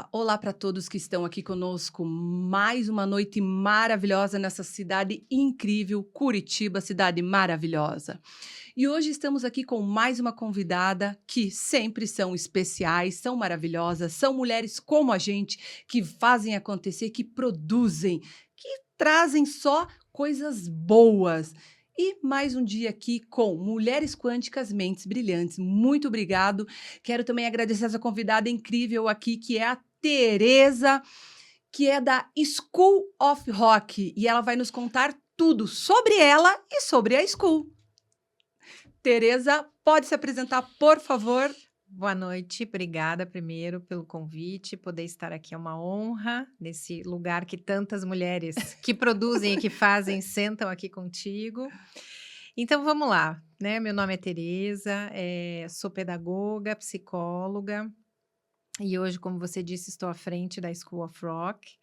Olá, olá para todos que estão aqui conosco. Mais uma noite maravilhosa nessa cidade incrível, Curitiba, cidade maravilhosa. E hoje estamos aqui com mais uma convidada que sempre são especiais, são maravilhosas, são mulheres como a gente que fazem acontecer, que produzem, que trazem só coisas boas. E mais um dia aqui com Mulheres Quânticas, Mentes Brilhantes. Muito obrigado. Quero também agradecer essa convidada incrível aqui, que é a Tereza, que é da School of Rock. E ela vai nos contar tudo sobre ela e sobre a School. Tereza, pode se apresentar, por favor? Boa noite, obrigada primeiro pelo convite, poder estar aqui é uma honra, nesse lugar que tantas mulheres que produzem e que fazem sentam aqui contigo. Então vamos lá, né, meu nome é Tereza, sou pedagoga, psicóloga, e hoje, como você disse, estou à frente da School of Rock,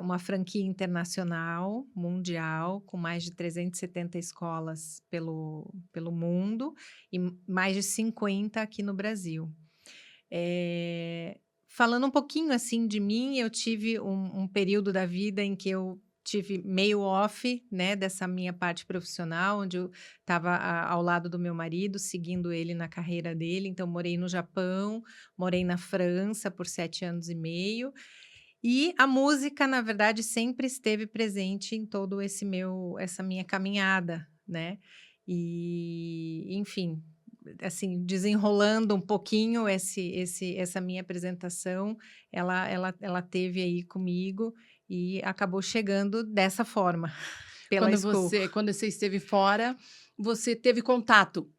uma franquia internacional, mundial, com mais de 370 escolas pelo mundo e mais de 50 aqui no Brasil. Falando um pouquinho assim de mim, eu tive um período da vida em que eu tive meio off, né, dessa minha parte profissional, onde eu estava ao lado do meu marido, seguindo ele na carreira dele. Então, morei no Japão, morei na França por 7 anos e meio. E a música, na verdade, sempre esteve presente em todo essa minha caminhada, né? E, enfim, assim, desenrolando um pouquinho essa minha apresentação, ela teve aí comigo e acabou chegando dessa forma, pela School. Quando você esteve fora, você teve contato.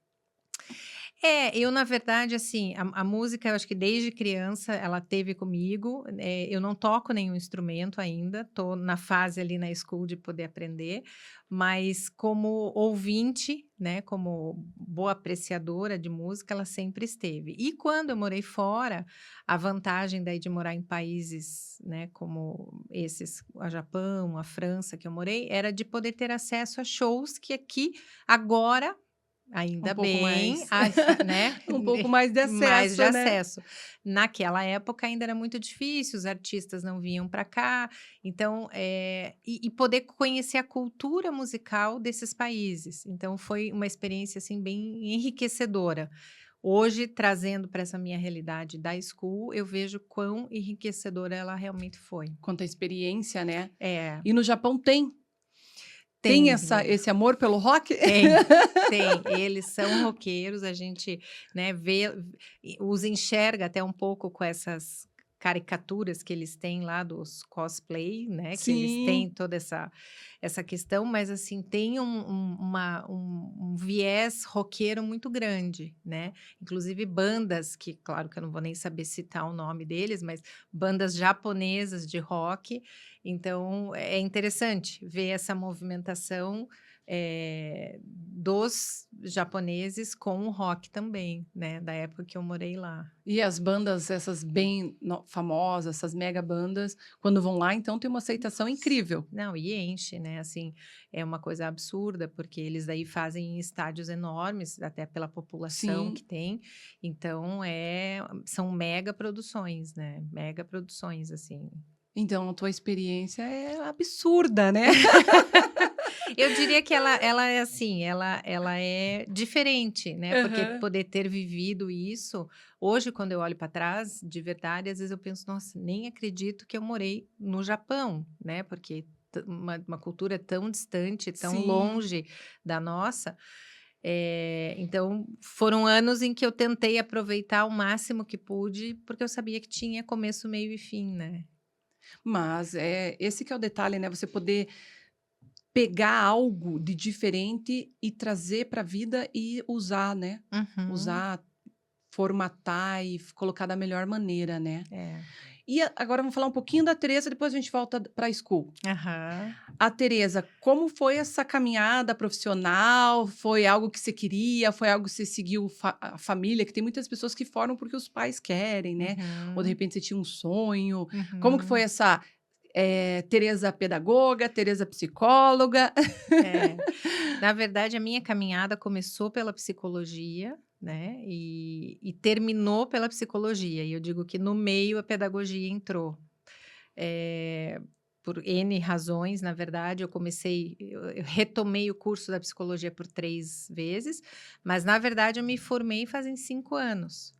Eu na verdade, assim, a música eu acho que desde criança ela teve comigo, eu não toco nenhum instrumento ainda, tô na fase ali na school de poder aprender, mas como ouvinte, né, como boa apreciadora de música, ela sempre esteve. E quando eu morei fora, a vantagem daí de morar em países, né, como esses, a Japão, a França que eu morei, era de poder ter acesso a shows que aqui agora Um ainda pouco bem, mais, né, um pouco mais de mais de acesso, né? acesso. Naquela época ainda era muito difícil, os artistas não vinham para cá, então, e poder conhecer a cultura musical desses países. Então foi uma experiência, assim, bem enriquecedora. Hoje, trazendo para essa minha realidade da school, eu vejo quão enriquecedora ela realmente foi. Quanto à experiência, né? É, E no Japão tem tem. esse amor pelo rock? Tem, tem. Eles são roqueiros, a gente, né, os enxerga até um pouco com essas caricaturas que eles têm lá dos cosplay, né, que eles têm Sim. toda essa questão, mas assim, tem um viés roqueiro muito grande, né? Inclusive bandas que, claro que eu não vou nem saber citar o nome deles, mas bandas japonesas de rock. Então, é interessante ver essa movimentação dos japoneses com o rock também, né, da época que eu morei lá. E as bandas, essas bem famosas, essas mega bandas, quando vão lá, então tem uma aceitação incrível. Não, e enche, né, assim, é uma coisa absurda, porque eles aí fazem em estádios enormes, até pela população Sim. que tem, então são mega produções, né, mega produções, assim. Então a tua experiência é absurda, né? Eu diria que ela é assim, ela é diferente, né, porque Aham. poder ter vivido isso, hoje quando eu olho para trás, de verdade, às vezes eu penso: "Nossa, nem acredito que eu morei no Japão", né, porque uma cultura tão distante, tão Sim. longe da nossa, então foram anos em que eu tentei aproveitar o máximo que pude, porque eu sabia que tinha começo, meio e fim, né. Mas é esse que é o detalhe, né? Você poder pegar algo de diferente e trazer para a vida e usar, né? Uhum. Usar, formatar e colocar da melhor maneira, né? É. E agora vamos falar um pouquinho da Tereza, depois a gente volta para a School. Aham. A Tereza, como foi essa caminhada profissional? Foi algo que você queria? Foi algo que você seguiu a família? Que tem muitas pessoas que formam porque os pais querem, né? Ou de Uhum. repente você tinha um sonho. Como que foi Uhum. essa Tereza pedagoga, Tereza psicóloga? É. Na verdade, a minha caminhada começou pela psicologia, né? E terminou pela psicologia. E eu digo que no meio a pedagogia entrou. Eh, por N razões, na verdade, eu retomei o curso da psicologia por 3 vezes, mas na verdade eu me formei fazem 5 anos.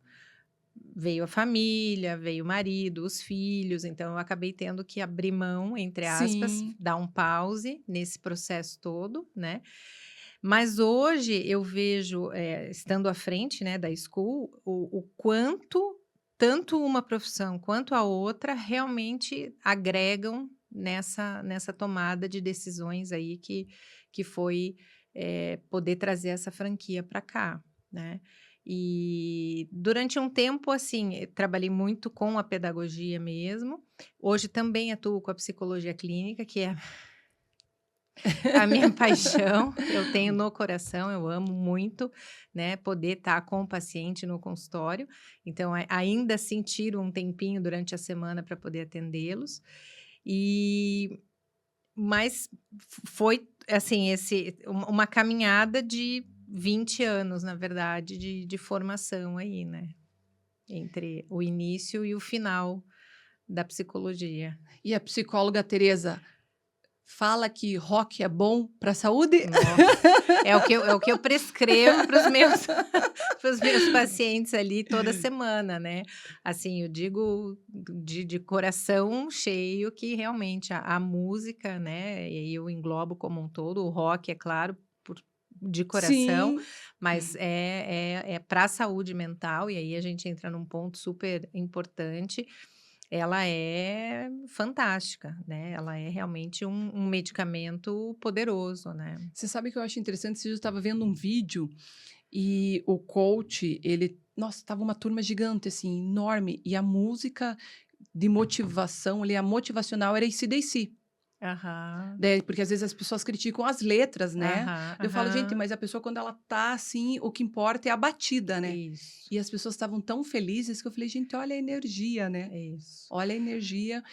Veio a família, veio o marido, os filhos, então eu acabei tendo que abrir mão, entre aspas, Sim, dar um pause nesse processo todo, né. Mas hoje eu vejo, estando à frente, né, da School, o quanto tanto uma profissão quanto a outra realmente agregam nessa tomada de decisões aí que foi, poder trazer essa franquia para cá, né. E durante um tempo, assim, trabalhei muito com a pedagogia mesmo. Hoje também atuo com a psicologia clínica, que é a minha paixão, eu tenho no coração, eu amo muito, né, poder estar com o paciente no consultório. Então, ainda assim, tiro um tempinho durante a semana para poder atendê-los. E mas foi, assim, uma caminhada de 20 anos, na verdade, de formação aí, né, entre o início e o final da psicologia. e a psicóloga Teresa fala que rock é bom para a saúde? Nossa, é o que eu prescrevo para os meus para os meus pacientes ali toda semana, né. Assim, eu digo de coração cheio que realmente a música, né, e aí eu englobo como um todo, o rock, é claro, de coração, Sim. mas é pra saúde mental, e aí a gente entra num ponto super importante. Ela é fantástica, né, ela é realmente um medicamento poderoso, né. Você sabe que eu acho interessante? Esses dias eu estava vendo um vídeo e o coach, ele nossa, estava uma turma gigante, assim, enorme, e a música de motivação ali, a motivacional era AC/DC. Aham, Daí, porque às vezes as pessoas criticam as letras, né. aham, Eu falo: "Gente, aham. mas a pessoa quando ela tá assim, o que importa é a batida, né". Isso, E as pessoas estavam tão felizes que eu falei: "Gente, olha a energia, né". isso. Olha a energia.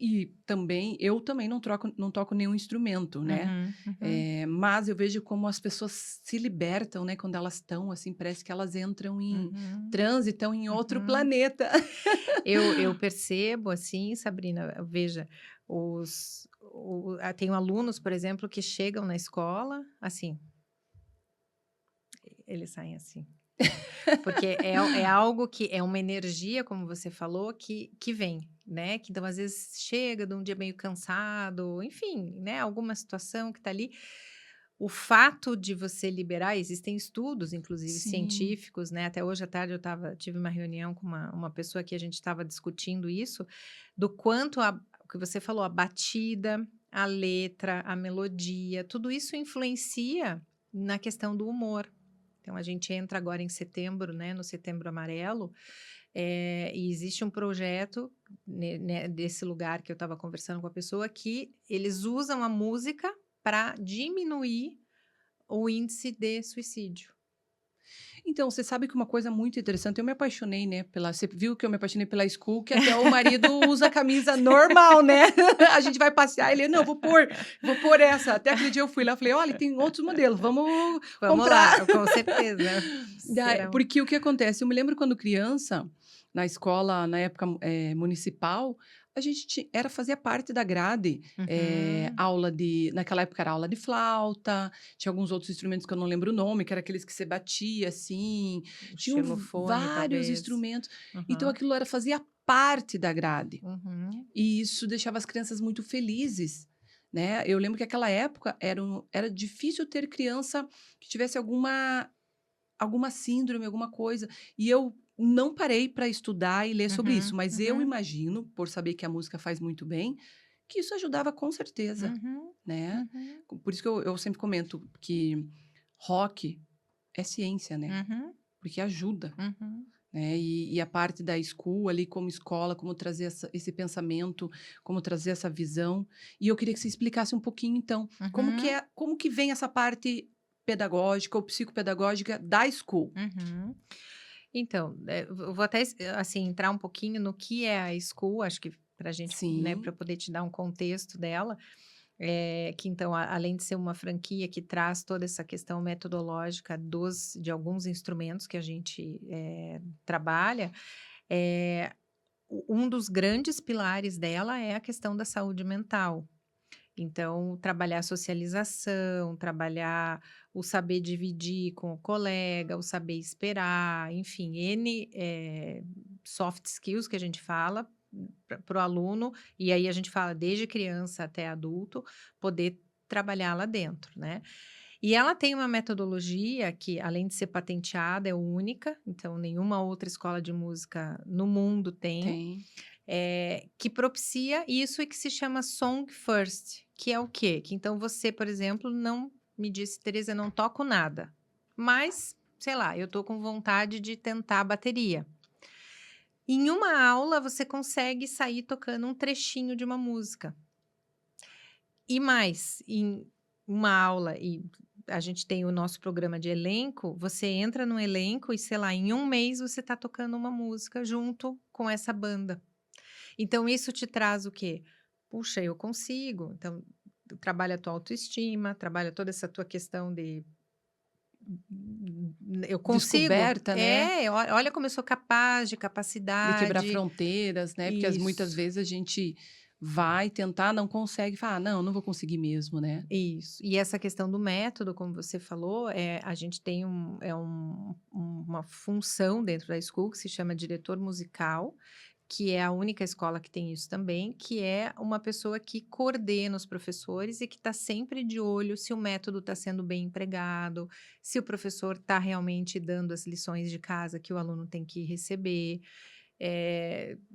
E também eu também não toco nenhum instrumento, né, Uhum, uhum, mas eu vejo como as pessoas se libertam, né, quando elas estão, assim, parece que elas entram em uhum, transe, estão em outro uhum. planeta. Eu percebo, assim, Sabrina, veja, tenho alunos, por exemplo, que chegam na escola, assim, eles saem assim. Porque é algo que é uma energia, como você falou, que vem, né, que então às vezes chega de um dia meio cansado, enfim, né, alguma situação que tá ali. O fato de você liberar, existem estudos, inclusive Sim, científicos, né, até hoje à tarde tive uma reunião com uma pessoa que a gente estava discutindo isso, do quanto o que você falou, a batida, a letra, a melodia, tudo isso influencia na questão do humor. Então a gente entra agora em setembro, né, no Setembro Amarelo, e existe um projeto desse lugar que eu estava conversando com a pessoa, que eles usam a música para diminuir o índice de suicídio. então, você sabe que uma coisa muito interessante, eu me apaixonei, né, pela você viu que eu me apaixonei pela School, que até o marido usa camisa normal, né. A gente vai passear, ele: "Não, vou pôr essa". Até aquele dia eu fui lá, falei: "Olha, tem outros modelos, vamos Vamos comprar". lá, com certeza. Serão. Porque o que acontece, eu me lembro quando criança, na escola, na época, municipal, a gente fazia parte da grade, Uhum. aula de naquela época era aula de flauta, tinha alguns outros instrumentos que eu não lembro o nome, que era aqueles que você batia, assim, O tinham xilofone, vários talvez. instrumentos, então Uhum. aquilo fazia parte da grade, Uhum. e isso deixava as crianças muito felizes, né. Eu lembro que aquela época era difícil ter criança que tivesse alguma síndrome, alguma coisa. E eu não parei para estudar e ler sobre isso, Uhum. mas eu Uhum. imagino, por saber que a música faz muito bem, que isso ajudava com certeza, Uhum. né. Uhum. Por isso que eu sempre comento que rock é ciência, né, Uhum. porque ajuda, Uhum. né. E a parte da school ali como escola, como trazer esse pensamento, como trazer essa visão. E eu queria que você explicasse um pouquinho então, Uhum. como que vem essa parte pedagógica ou psicopedagógica da school? Uhum. Então, eu vou até, assim, entrar um pouquinho no que é a School, acho que para a gente, né, para Sim. poder te dar um contexto dela. que então, além de ser uma franquia que traz toda essa questão metodológica de alguns instrumentos que a gente trabalha, eh, um dos grandes pilares dela é a questão da saúde mental. Então, trabalhar a socialização, trabalhar o saber dividir com o colega, o saber esperar, enfim, N soft skills que a gente fala para o aluno, e aí a gente fala desde criança até adulto, poder trabalhar lá dentro, né? E ela tem uma metodologia que, além de ser patenteada, é única, então nenhuma outra escola de música no mundo tem, Tem. que propicia isso e que se chama Song First, que é o quê? Que então você, por exemplo, não me disse, Teresa, eu não toco nada, mas, sei lá, eu tô com vontade de tentar a bateria. Em uma aula, você consegue sair tocando um trechinho de uma música. E mais, em uma aula, e a gente tem o nosso programa de elenco, você entra no elenco e, sei lá, em um mês você está tocando uma música junto com essa banda. Então, isso te traz o quê? Puxa, eu consigo. Então, trabalha a tua autoestima, trabalha toda essa tua questão de eu consigo. Descoberta, né? Olha como eu sou capaz, de De quebrar capacidade. fronteiras, né? Porque muitas Isso. vezes a gente vai tentar, não consegue, fala, ah, não vou conseguir mesmo, né? Isso. E essa questão do método, como você falou, a gente tem uma função dentro da School que se chama diretor musical, que é a única escola que tem isso também, que é uma pessoa que coordena os professores e que está sempre de olho se o método está sendo bem empregado, se o professor está realmente dando as lições de casa que o aluno tem que receber.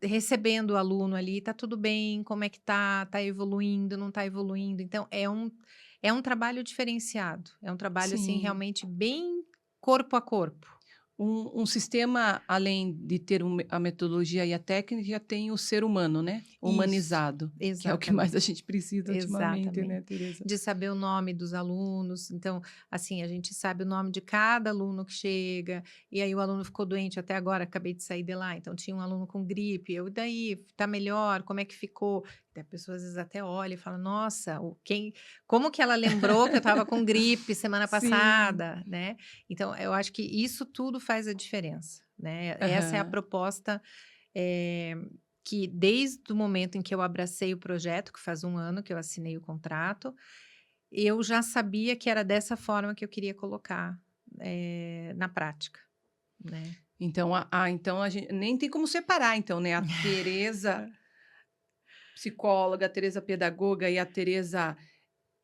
Recebendo o aluno ali, tá tudo bem, como é que tá evoluindo, não tá evoluindo, então é um trabalho diferenciado, é um trabalho, assim, Sim. realmente bem corpo a corpo. Um sistema, além de ter a metodologia e a técnica, tem o ser humano, né? Isso, Humanizado, que é o que mais a exatamente. gente precisa ultimamente, né, Exatamente. Teresa? De saber o nome dos alunos, então, assim, a gente sabe o nome de cada aluno que chega, e aí o aluno ficou doente, até agora acabei de sair de lá, então tinha um aluno com gripe, e daí, tá melhor? Como é que ficou? Daí a pessoa às vezes até olha e fala, nossa, como que ela lembrou que eu estava com gripe semana Sim. passada, né? Então, eu acho que isso tudo faz a diferença, né? Essa é a Aham. proposta, eh, que desde o momento em que eu abracei o projeto, que faz 1 ano que eu assinei o contrato, eu já sabia que era dessa forma que eu queria colocar, na prática, né. Então a gente nem tem como separar, então, né? A Teresa psicóloga, a Teresa pedagoga e a Teresa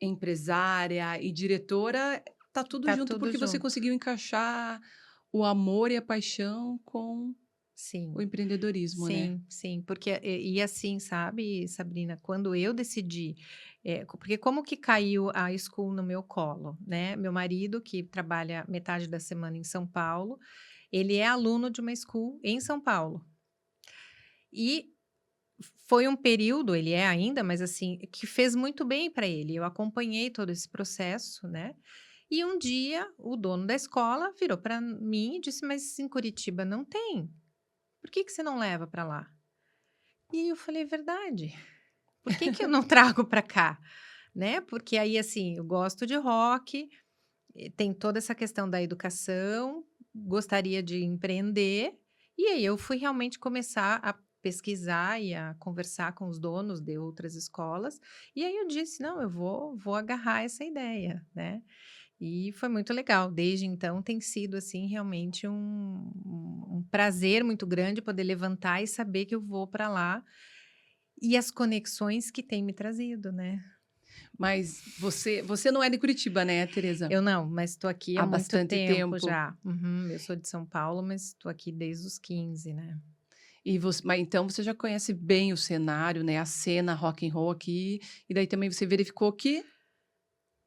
empresária e diretora, tá tudo Tá junto, tudo porque você junto. conseguiu encaixar o amor e a paixão com o Sim, empreendedorismo, né? sim, sim, porque e assim, sabe, Sabrina, quando eu decidi, porque como que caiu a School no meu colo, né, meu marido, que trabalha metade da semana em São Paulo, ele é aluno de uma School em São Paulo. E foi um período, ele é ainda, mas assim, que fez muito bem para ele. Eu acompanhei todo esse processo, né? E um dia o dono da escola virou para mim e disse: Mas em Curitiba não tem. Por que você não leva para lá? E eu falei: Verdade. Por que eu não trago para cá? Né? Porque aí, assim, eu gosto de rock, tem toda essa questão da educação, gostaria de empreender, e aí eu fui realmente começar a pesquisar e a conversar com os donos de outras escolas, e aí eu disse: "Não, eu vou agarrar essa ideia", né. E foi muito legal, desde então tem sido, assim, realmente um prazer muito grande poder levantar e saber que eu vou para lá, e as conexões que tem me trazido, né. Mas você não é de Curitiba, né, Teresa? Eu não, mas estou aqui há Há muito bastante tempo tempo. já. Uhum, eu sou de São Paulo, mas estou aqui desde os 15, né. Mas então você já conhece bem o cenário, né, a cena rock and roll aqui, e daí também você verificou que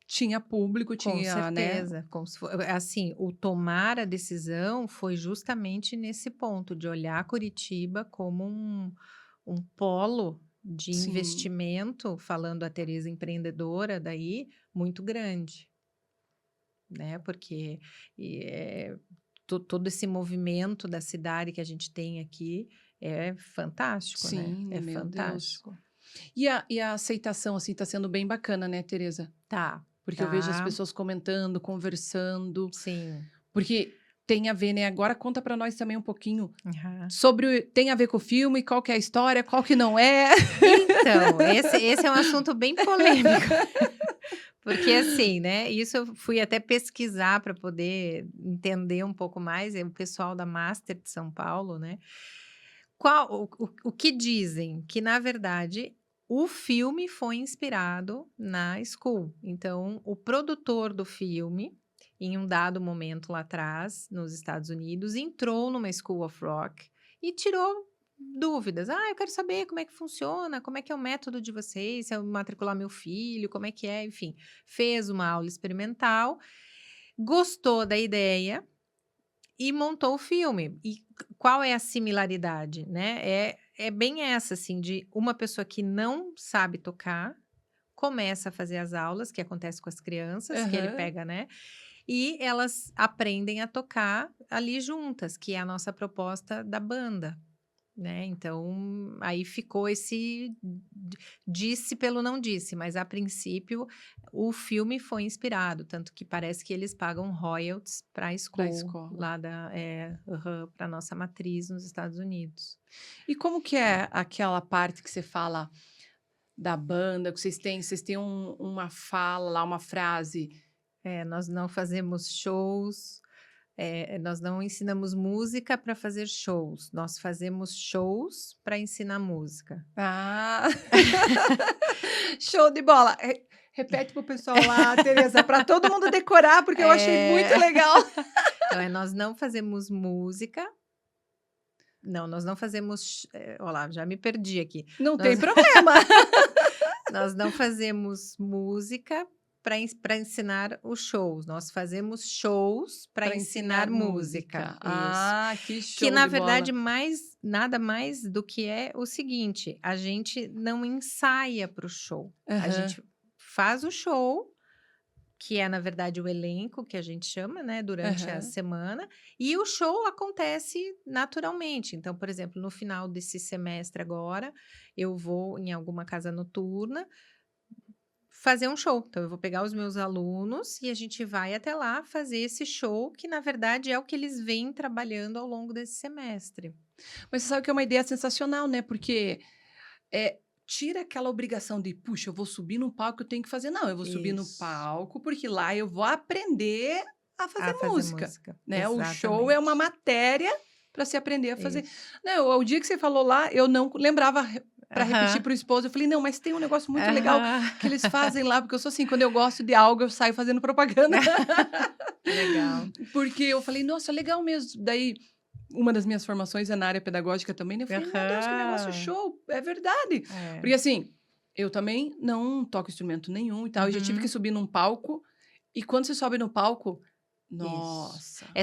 tinha público, Com tinha, né. certeza, como se assim, o tomar a decisão foi justamente nesse ponto de olhar Curitiba como um polo de Sim, investimento, falando a Teresa empreendedora daí, muito grande, né, porque, todo esse movimento da cidade que a gente tem aqui é fantástico, né, sim, né, é meu Deus. fantástico. E a aceitação, assim, tá sendo bem bacana, né, Tereza? Tá, Porque eu vejo as tá, pessoas comentando, conversando, sim. porque tem a ver, né? Agora conta pra nós também um pouquinho Aham. tem a ver com o filme, qual que é a história, qual que não é. Então, esse é um assunto bem polêmico, porque assim, né, isso eu fui até pesquisar para poder entender um pouco mais, é o pessoal da Master de São Paulo, né. O que dizem? Que na verdade, o filme foi inspirado na School. Então, o produtor do filme, em um dado momento lá atrás, nos Estados Unidos, entrou numa School of Rock e tirou dúvidas. "Ah, eu quero saber como é que funciona, como é que é o método de vocês, se eu matricular meu filho, como é que é", enfim. Fez uma aula experimental, gostou da ideia e montou o filme. E qual é a similaridade, né? É bem essa, assim, de uma pessoa que não sabe tocar, começa a fazer as aulas, que acontece com as crianças, que ele Aham. pega, né? E elas aprendem a tocar ali juntas, que é a nossa proposta da banda. Né, então, aí ficou esse disse pelo não disse, mas a princípio o filme foi inspirado, tanto que parece que eles pagam royalties para a Pra School, escola. lá para nossa matriz nos Estados Unidos. E como que é aquela parte que você fala da banda, que vocês têm uma fala lá, uma frase? É, nós não fazemos shows, nós não ensinamos música para fazer shows, nós fazemos shows para ensinar música. Ah, show de bola. Repete pro pessoal lá, Tereza, para todo mundo decorar, porque eu achei muito É, legal. então nós não fazemos música. Não, nós não fazemos ó lá, já me perdi aqui. Não tem Nós problema. nós não fazemos música para ensinar os shows, nós fazemos shows para Para ensinar ensinar música, música. isso. Ah, que Que show na de verdade bola. nada mais do que é o seguinte, a gente não ensaia para o show, a Aham, gente faz o show, que é, na verdade, o elenco que a gente chama, né, durante a aham. semana, e o show acontece naturalmente. Então, por exemplo, no final desse semestre agora, eu vou em alguma casa noturna fazer um show. Então, eu vou pegar os meus alunos e a gente vai até lá fazer esse show, que na verdade é o que eles vêm trabalhando ao longo desse semestre. Mas você sabe que é uma ideia sensacional, né, porque, tira aquela obrigação de: "Puxa, eu vou subir num palco, eu tenho que fazer". Não, eu vou subir no Isso. palco, porque lá eu vou aprender a fazer A fazer música, música. né. O show é uma Exatamente. matéria para se aprender a fazer. Isso. Não, o dia que você falou lá, eu não lembrava para repetir Aham. para o esposo, eu falei: "Não, mas tem um negócio muito legal Aham. que eles fazem lá", porque eu sou assim, quando eu gosto de algo, eu saio fazendo propaganda. Legal. Porque eu falei: "Nossa, legal mesmo". Daí, uma das minhas formações é na área pedagógica também, né, eu falei: "Meu Deus, que negócio Aham. show, é verdade". É. Porque, assim, eu também não toco instrumento nenhum e tal, e já tive que Uhum. subir num palco, e quando você sobe no palco, Isso. nossa.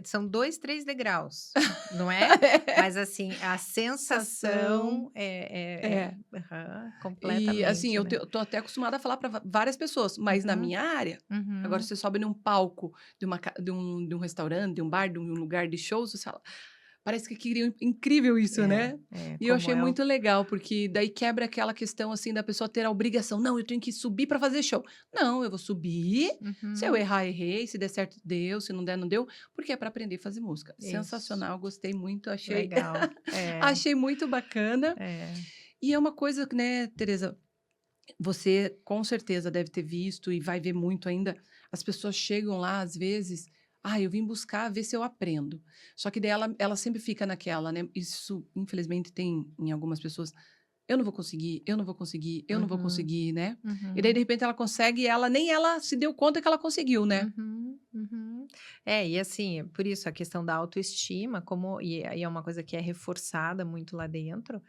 São 2, 3 degraus, não é? Mas, assim, a Sensação sensação é. aham, E, assim, completamente, eu né. tô até acostumada a falar para várias pessoas, mas na Uhum, minha área. Agora uhum. você sobe num palco de um restaurante, de um bar, de um lugar de shows, você fala parece que queria incrível isso, né. E eu Como achei é o muito legal, porque daí quebra aquela questão, assim, da pessoa ter a obrigação: "Não, eu tenho que subir para fazer show". Não, eu vou subir, se eu uhum, errar, errei, se der certo, deu, se não der, não deu, porque é para aprender a fazer música. isso, Sensacional, gostei muito, achei legal. É, achei muito bacana. é. E é uma coisa que, né, Tereza, você com certeza deve ter visto e vai ver muito ainda, as pessoas chegam lá às vezes: "Ah, eu vim buscar ver se eu aprendo". Só que daí ela sempre fica naquela, né, isso infelizmente tem em algumas pessoas: "Eu não vou conseguir, eu não vou conseguir, eu não vou Uhum, conseguir", né. E daí de uhum. repente ela consegue e ela nem ela se deu conta que ela conseguiu, né. Uhum, uhum. É, e assim, por isso a questão da autoestima, como e aí é uma coisa que é reforçada muito lá dentro.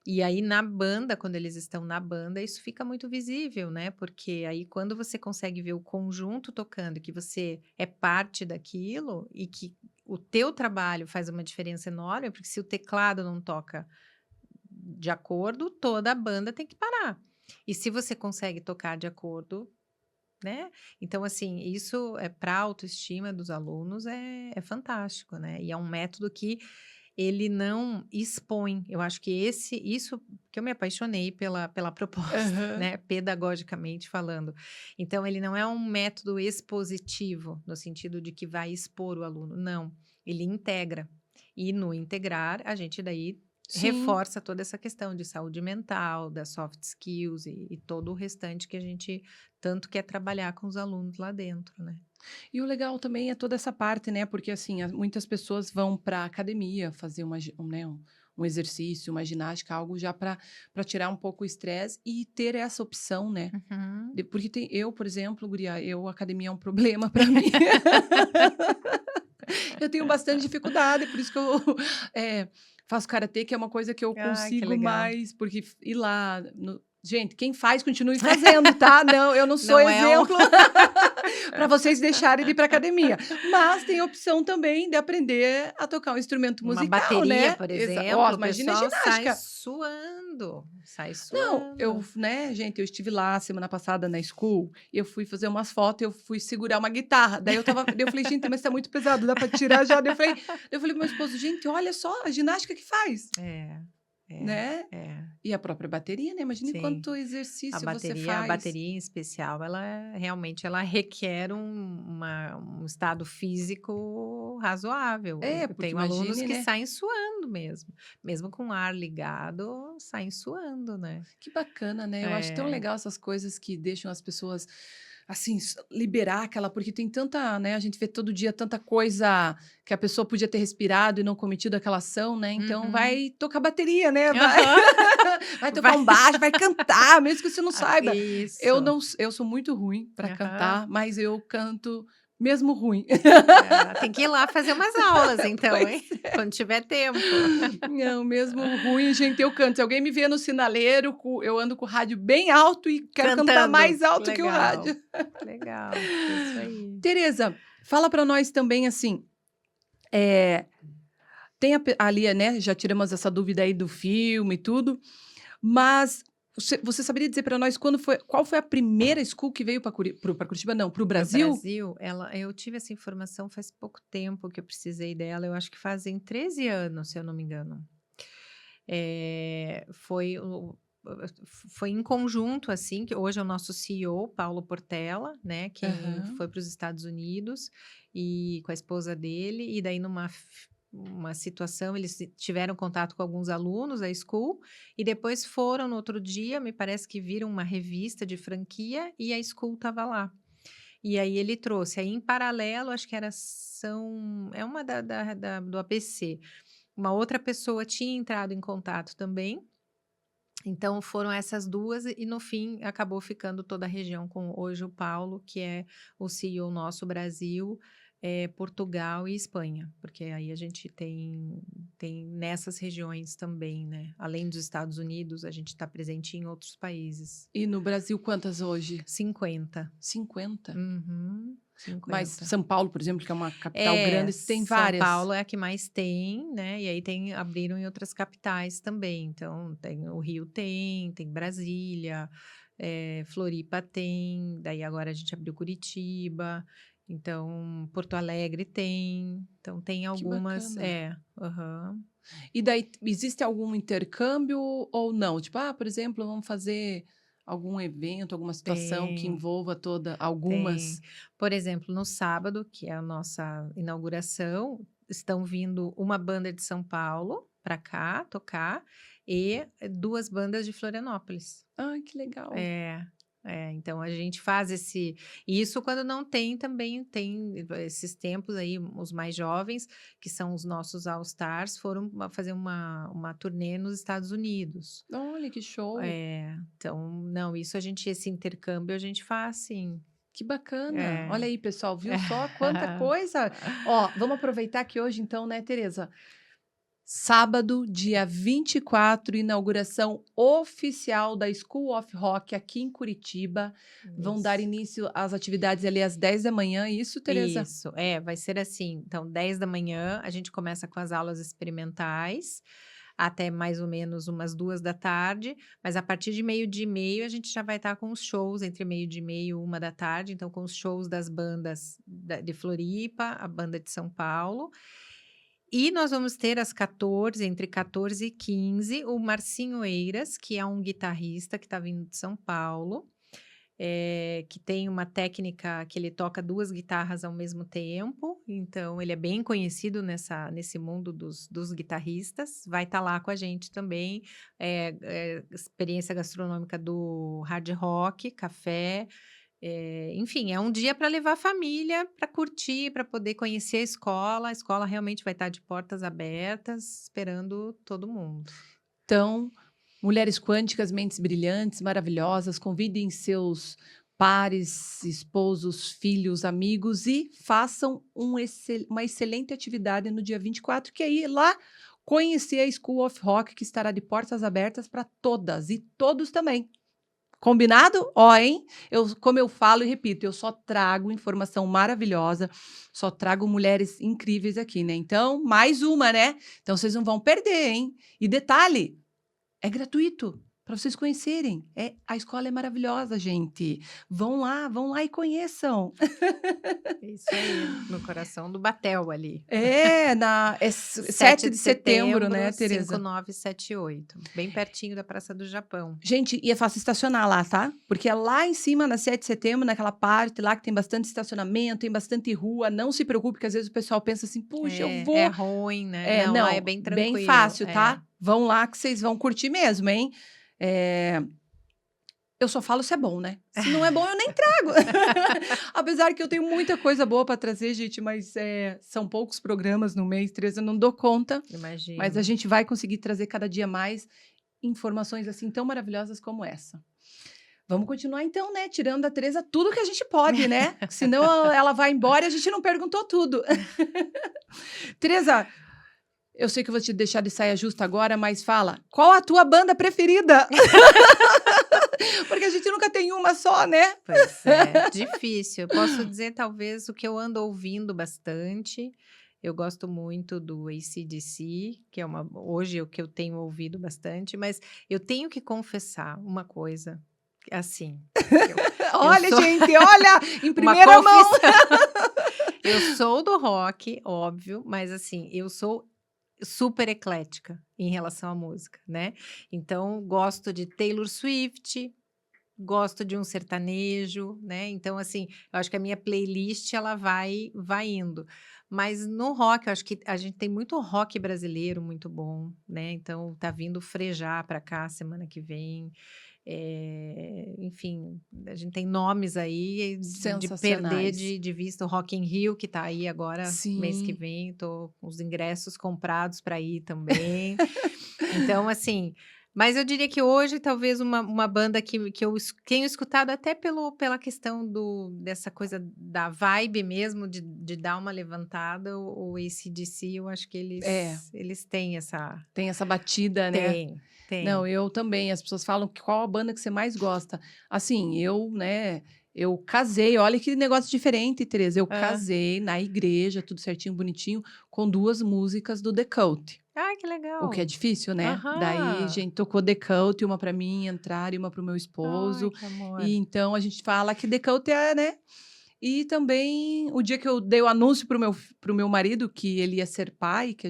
E aí na banda, quando eles estão na banda, isso fica muito visível, né? Porque aí quando você consegue ver o conjunto tocando, que você é parte daquilo e que o teu trabalho faz uma diferença enorme, porque se o teclado não toca de acordo, toda a banda tem que parar. E se você consegue tocar de acordo, né? Então, assim, isso é para a autoestima dos alunos é fantástico, né? E é um método que ele não expõe. Eu acho que isso que eu me apaixonei pela proposta, Aham. né, pedagogicamente falando. Então, ele não é um método expositivo, no sentido de que vai expor o aluno, não. Ele integra. E no integrar, a gente daí Sim. reforça toda essa questão de saúde mental, das soft skills e todo o restante que a gente tanto quer trabalhar com os alunos lá dentro, né. E o legal também é toda essa parte, né, porque, assim, muitas pessoas vão para academia fazer um exercício, uma ginástica, algo já para tirar um pouco o estresse e ter essa opção, né. Uhum. Porque eu, por exemplo, guria, academia é um problema para mim. Eu tenho bastante dificuldade, por isso que eu, eh, faço karatê, que é uma coisa que eu Ai, que consigo legal. mais, porque ir lá no gente, quem faz, continue fazendo, tá. Não, eu não sou Não é um exemplo para vocês deixarem de ir para academia. Mas tem a opção também de aprender a tocar um instrumento uma musical, bateria, né. por Ó, exemplo, o imagina a pessoal ginástica. sai Não, suando. né, gente, eu estive lá semana passada na school, e eu fui fazer umas fotos, eu fui segurar uma guitarra, daí eu falei: "Gente, mas tá muito pesado, dá para tirar já?" Daí eu falei pro meu esposo: "Gente, olha só a ginástica que faz", É, é, né. é, E a própria bateria, né, imagine sim. quanto exercício você A faz. bateria em especial, realmente ela requer um estado físico razoável. É, Eu porque tenho alunos imagine, que né. saem suando mesmo, mesmo com o ar ligado, saem suando, né. Que bacana, né? Eu acho tão É. legal essas coisas que deixam as pessoas, assim, liberar aquela, porque tem tanta, né? A gente vê todo dia tanta coisa que a pessoa podia ter respirado e não cometido aquela ação, né? Então Uhum. vai tocar bateria, né? Vai, Aham. vai tocar Vai um baixo, vai cantar, mesmo que você não saiba. Eu isso. não, eu sou muito ruim para Aham. cantar, mas eu canto mesmo ruim. Ah, tem que ir lá fazer umas aulas então, Pois hein, quando tiver tempo. não, mesmo ruim, gente, eu canto. Se alguém me vê no sinaleiro, eu ando com o rádio bem alto e quero cantar Cantando. mais alto que o Legal, rádio. legal. Isso aí. Tereza, fala para nós também assim, eh, tem ali, né, já tiramos essa dúvida aí do filme e tudo, mas você saberia dizer para nós qual foi a primeira school que veio para Curitiba não, para o Para o Brasil? Brasil, eu tive essa informação faz pouco tempo que eu precisei dela, eu acho que fazem 13 anos, se eu não me engano. Foi foi em conjunto, assim, que hoje é o nosso CEO, Paulo Portela, né, que Aham. foi para os Estados Unidos e com a esposa dele, e daí uma situação, eles tiveram contato com alguns alunos da school, e depois foram no outro dia, me parece que viram uma revista de franquia e a school estava lá. E aí ele trouxe, aí em paralelo, acho que é uma do ABC, uma outra pessoa tinha entrado em contato também, então foram essas 2 e no fim acabou ficando toda a região com hoje o Paulo, que é o CEO nosso Brasil, Portugal e Espanha, porque aí a gente tem nessas regiões também, né, além dos Estados Unidos, a gente está presente em outros países. E no Brasil quantas hoje? 50. 50. Uhum, Mas 50. São Paulo, por exemplo, que é uma capital grande, tem São várias. Paulo é a que mais tem, né, e aí abriram em outras capitais também, então tem o Rio tem Brasília, Floripa tem, daí agora a gente abriu Curitiba, então Porto Alegre tem, então tem Que algumas bacana. aham. E daí existe algum intercâmbio ou não? Tipo, por exemplo, vamos fazer algum evento, alguma situação que Tem. envolva Tem. algumas. Por exemplo, no sábado, que é a nossa inauguração, estão vindo uma banda de São Paulo para cá tocar e 2 bandas de Florianópolis. Ai, que legal. É, então a gente faz isso quando não tem também tem esses tempos aí, os mais jovens, que são os nossos All Stars, foram fazer uma turnê nos Estados Unidos. Olha, que show. Então, não, esse intercâmbio a gente faz sim. Que bacana. É. Olha aí, pessoal, viu só quanta coisa? Ó, vamos aproveitar que hoje, então, né, Tereza? Sábado, dia 24, inauguração oficial da School of Rock aqui em Curitiba. Vão dar Isso. início às atividades ali às 10 da manhã, isso, Tereza? Isso, vai ser assim, então 10 da manhã a gente começa com as aulas experimentais, até mais ou menos umas 2 da tarde, mas a partir de 12h30 a gente já vai estar com os shows, entre 12h30 e 1 da tarde, então com os shows das bandas de Floripa, a banda de São Paulo, E nós vamos ter entre 14 e 15, o Marcinho Eiras, que é um guitarrista que está vindo de São Paulo, que tem uma técnica que ele toca 2 guitarras ao mesmo tempo, então ele é bem conhecido nesse mundo dos guitarristas, vai estar lá com a gente também, experiência gastronômica do hard rock, café, enfim, é um dia para levar a família, para curtir, para poder conhecer a escola realmente vai estar de portas abertas, esperando todo mundo. Então, mulheres quânticas, mentes brilhantes, maravilhosas, convidem seus pares, esposos, filhos, amigos e façam uma excelente atividade no dia 24, que é ir lá conhecer a School of Rock, que estará de portas abertas para todas e todos também. Combinado? Ó, hein? Como eu falo e repito, eu só trago informação maravilhosa, só trago mulheres incríveis aqui, né? Então, mais uma, né? Então, vocês não vão perder, hein? E detalhe, é gratuito para vocês conhecerem. A escola é maravilhosa, gente. Vão lá e conheçam. Isso aí, no coração do Batel ali. É 7 de setembro, né, Tereza? 5978, bem pertinho da Praça do Japão. Gente, e é fácil estacionar lá, tá? Porque é lá em cima, na 7 de setembro, naquela parte lá que tem bastante estacionamento, tem bastante rua. Não se preocupe, que às vezes o pessoal pensa assim, puxa, eu vou... É ruim, né? Não, lá é bem tranquilo. Bem fácil, tá? Vão lá que vocês vão curtir mesmo, hein? Eu só falo se é bom, né? Se não é bom, eu nem trago. Apesar que eu tenho muita coisa boa para trazer, gente, mas são poucos programas no mês, Tereza, eu não dou conta. Imagina. Mas a gente vai conseguir trazer cada dia mais informações assim tão maravilhosas como essa. Vamos continuar então, né? Tirando da Tereza tudo que a gente pode, né? Senão ela vai embora e a gente não perguntou tudo. Tereza, eu sei que eu vou te deixar de saia justa agora, mas fala, qual a tua banda preferida? Porque a gente nunca tem uma só, né? Pois é, difícil. Eu posso dizer, talvez, o que eu ando ouvindo bastante. Eu gosto muito do AC/DC, que é hoje o que eu tenho ouvido bastante, mas eu tenho que confessar uma coisa, assim. Olha, gente, olha, em primeira mão. Eu sou do rock, óbvio, mas assim, eu sou super eclética em relação à música, né? Então, gosto de Taylor Swift, gosto de um sertanejo, né? Então, assim, eu acho que a minha playlist, ela vai indo. Mas no rock, eu acho que a gente tem muito rock brasileiro muito bom, né? Então, tá vindo Frejá para cá semana que vem. Enfim, a gente tem nomes aí de perder de vista o Rock in Rio, que tá aí agora, mês que vem. Tô com os ingressos comprados para ir também. Então, assim... Mas eu diria que hoje, talvez, uma banda que eu tenho escutado até pela questão dessa coisa da vibe mesmo, de dar uma levantada, o AC/DC, eu acho que eles têm essa... Tem essa batida, né? Tem. Não, eu também. As pessoas falam qual a banda que você mais gosta. Assim, eu casei, olha que negócio diferente, Tereza. Eu casei na igreja, tudo certinho, bonitinho, com 2 músicas do The Cult. Ah, que legal. O que é difícil, né? Daí, a gente tocou The Cult, uma para mim entrar e uma para o meu esposo. Ai, que amor. E então a gente fala que The Cult né? E também o dia que eu dei o anúncio pro meu marido que ele ia ser pai, que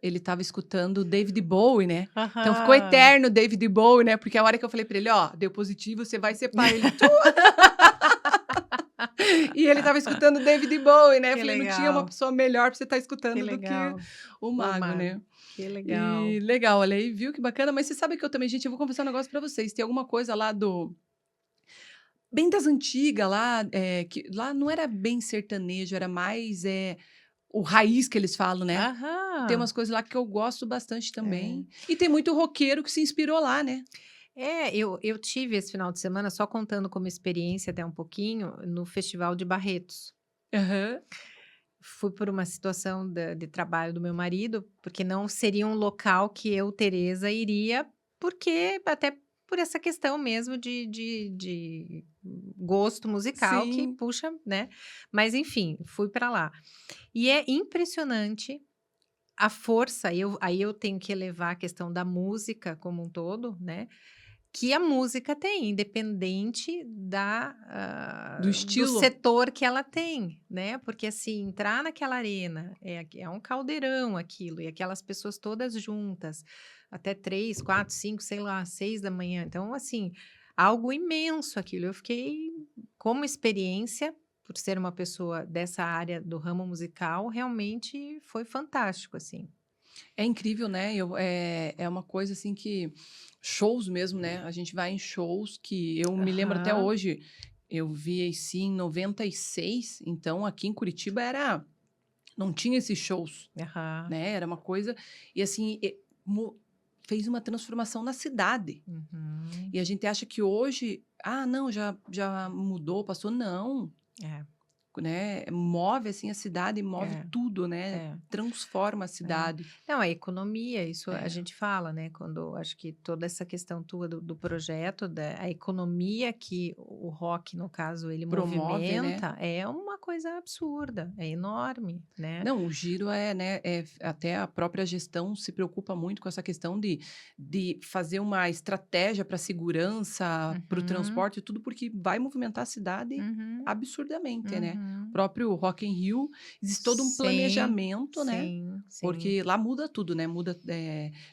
ele estava escutando David Bowie, né? Então ficou eterno David Bowie, né? Porque a hora que eu falei para ele, deu positivo, você vai ser pai. Ele, e ele estava escutando David Bowie, né? Eu falei, não tinha uma pessoa melhor para você estar escutando do que o Mago, né? Que legal. E legal, olha aí, viu que bacana. Mas você sabe que eu também, gente, eu vou confessar um negócio para vocês. Tem alguma coisa lá bem das antigas lá, que lá não era bem sertanejo, era mais o raiz que eles falam, né? Tem umas coisas lá que eu gosto bastante também. E tem muito roqueiro que se inspirou lá, né? Eu tive esse final de semana, só contando como experiência até um pouquinho, no Festival de Barretos. Fui por uma situação de trabalho do meu marido, porque não seria um local que eu, Tereza, iria, porque até por essa questão mesmo de gosto musical que puxa, né? Mas enfim, fui para lá. E é impressionante a força, aí eu tenho que elevar a questão da música como um todo, né? que a música tem, independente Do do estilo. setor que ela tem, né? Porque assim, entrar naquela arena é um caldeirão aquilo, e aquelas pessoas todas juntas, até 3, 4, 5, sei lá, 6 da manhã. Então, assim, algo imenso aquilo. Eu fiquei, como experiência, por ser uma pessoa dessa área do ramo musical, realmente foi fantástico, assim. É incrível, né? É uma coisa assim que. Shows mesmo, né? A gente vai em shows que eu me lembro até Aham, hoje. Eu vi AC em 96, então aqui em Curitiba era. Não tinha esses shows, aham, né? Era uma coisa. E assim, fez uma transformação na cidade. uhum, E a gente acha que hoje. Ah, não, já mudou, passou. Não. é, Né? Move assim a cidade, move é, tudo, né? é. Transforma a É. cidade. Não, a economia, isso a É, gente fala, né? Quando acho que toda essa questão tua do projeto, a economia que o rock, no caso, ele promove, né? movimenta, é uma coisa absurda, é enorme, né? Não, o giro é, né, até a própria gestão se preocupa muito com essa questão de fazer uma estratégia para segurança, para o Uhum, transporte e tudo, porque vai movimentar a cidade uhum, absurdamente, né? O uhum. próprio Rock in Rio, existe todo um Sim, planejamento, né? sim, sim. Porque lá muda tudo, né? Muda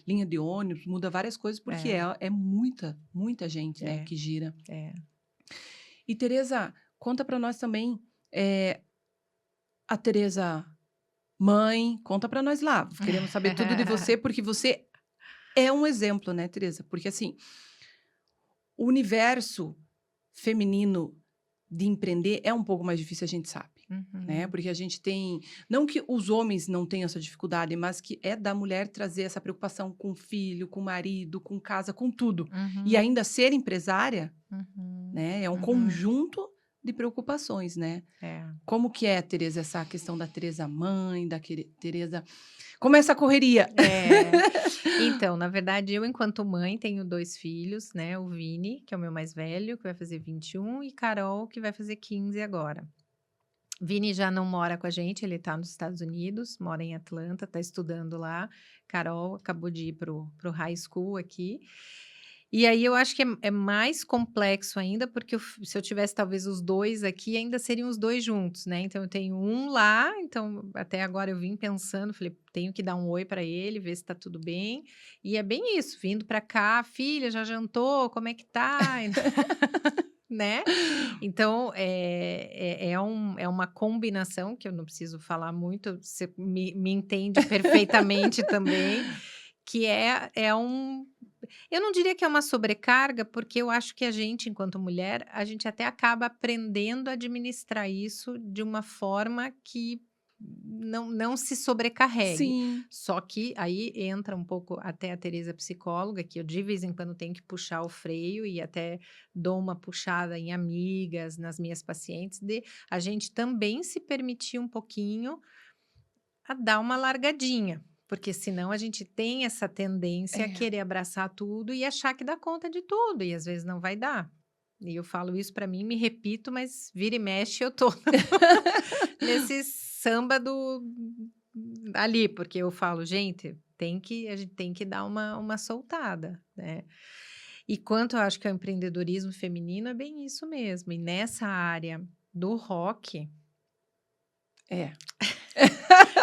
linha de ônibus, muda várias coisas, porque É, é muita, muita gente, né, é, que gira. é. E, Tereza, conta para nós também, a Tereza mãe, conta para nós lá. Queremos saber tudo de você, porque você é um exemplo, né, Tereza? Porque assim, o universo feminino de empreender é um pouco mais difícil, a gente sabe, né? Uhum, Porque a gente tem, não que os homens não tenham essa dificuldade, mas que é da mulher trazer essa preocupação com o filho, com o marido, com casa, com tudo. E uhum, ainda ser empresária, uhum, né, é um uhum. conjunto de preocupações, né? É. Como que é, Tereza, essa questão da Tereza mãe, da Tereza. Como é essa correria? É. Então, na verdade, eu, enquanto mãe, tenho 2 filhos, né, o Vini, que é o meu mais velho, que vai fazer 21, e Carol, que vai fazer 15 agora. Vini já não mora com a gente, ele tá nos Estados Unidos, mora em Atlanta, tá estudando lá. Carol acabou de ir pro high school aqui. E aí eu acho que é mais complexo ainda, porque se eu tivesse talvez os 2 aqui, ainda seriam os 2 juntos, né. Então eu tenho um lá, então até agora eu vim pensando, falei: "Tenho que dar um oi para ele, ver se tá tudo bem". E é bem isso, vindo para cá: "Filha, já jantou? Como é que tá?", né. Então, é uma combinação que eu não preciso falar muito, você me entende perfeitamente também, que é um, eu não diria que é uma sobrecarga, porque eu acho que a gente, enquanto mulher, a gente até acaba aprendendo a administrar isso de uma forma que não se sobrecarregue. Sim. Só que aí entra um pouco até a Teresa psicóloga, que eu de vez em quando tenho que puxar o freio e até dou uma puxada em amigas, nas minhas pacientes, de a gente também se permitir um pouquinho a dar uma largadinha, porque senão a gente tem essa tendência a É. querer abraçar tudo e achar que dá conta de tudo, e às vezes não vai dar. E eu falo isso pra mim, me repito, mas vira e mexe eu tô nesse samba do ali, porque eu falo: "Gente, a gente tem que dar uma soltada", né. E quanto eu acho que é o empreendedorismo feminino, é bem isso mesmo. E nessa área do rock, É.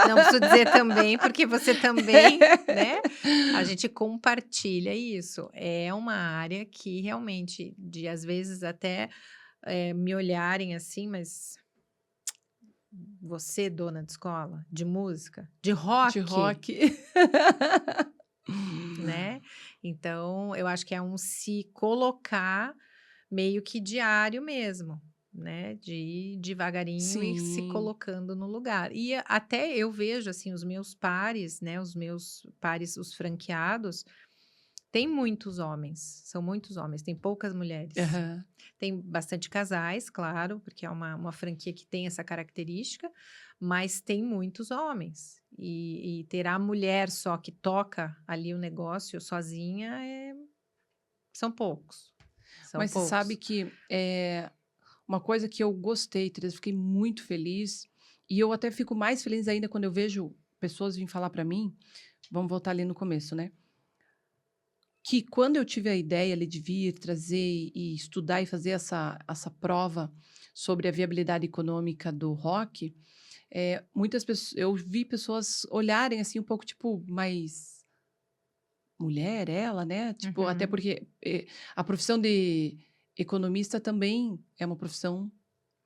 não preciso dizer também, porque você também, né, a gente compartilha isso. É uma área que realmente, de às vezes até, me olharem assim: "Mas você, dona de escola de música, de De rock?", rock. né. Então eu acho que é um se colocar meio que diário mesmo, né, de ir devagarinho e se Sim. colocando no lugar. E até eu vejo, assim, os meus pares, né, os meus pares, os franqueados, tem muitos homens, são muitos homens, tem poucas mulheres. Aham. Tem bastante casais, claro, porque é uma franquia que tem essa característica, mas tem muitos homens. E ter a mulher só que toca ali o negócio sozinha são poucos, são Mas você sabe poucos. que, uma coisa que eu gostei, Teresa, fiquei muito feliz, e eu até fico mais feliz ainda quando eu vejo pessoas virem falar para mim, vamos voltar ali no começo, né. que quando eu tive a ideia ali de vir trazer e estudar e fazer essa prova sobre a viabilidade econômica do rock, muitas pessoas, eu vi pessoas olharem assim um pouco tipo, mas mulher, ela, né? Tipo, até Uhum. porque a profissão de economista também é uma profissão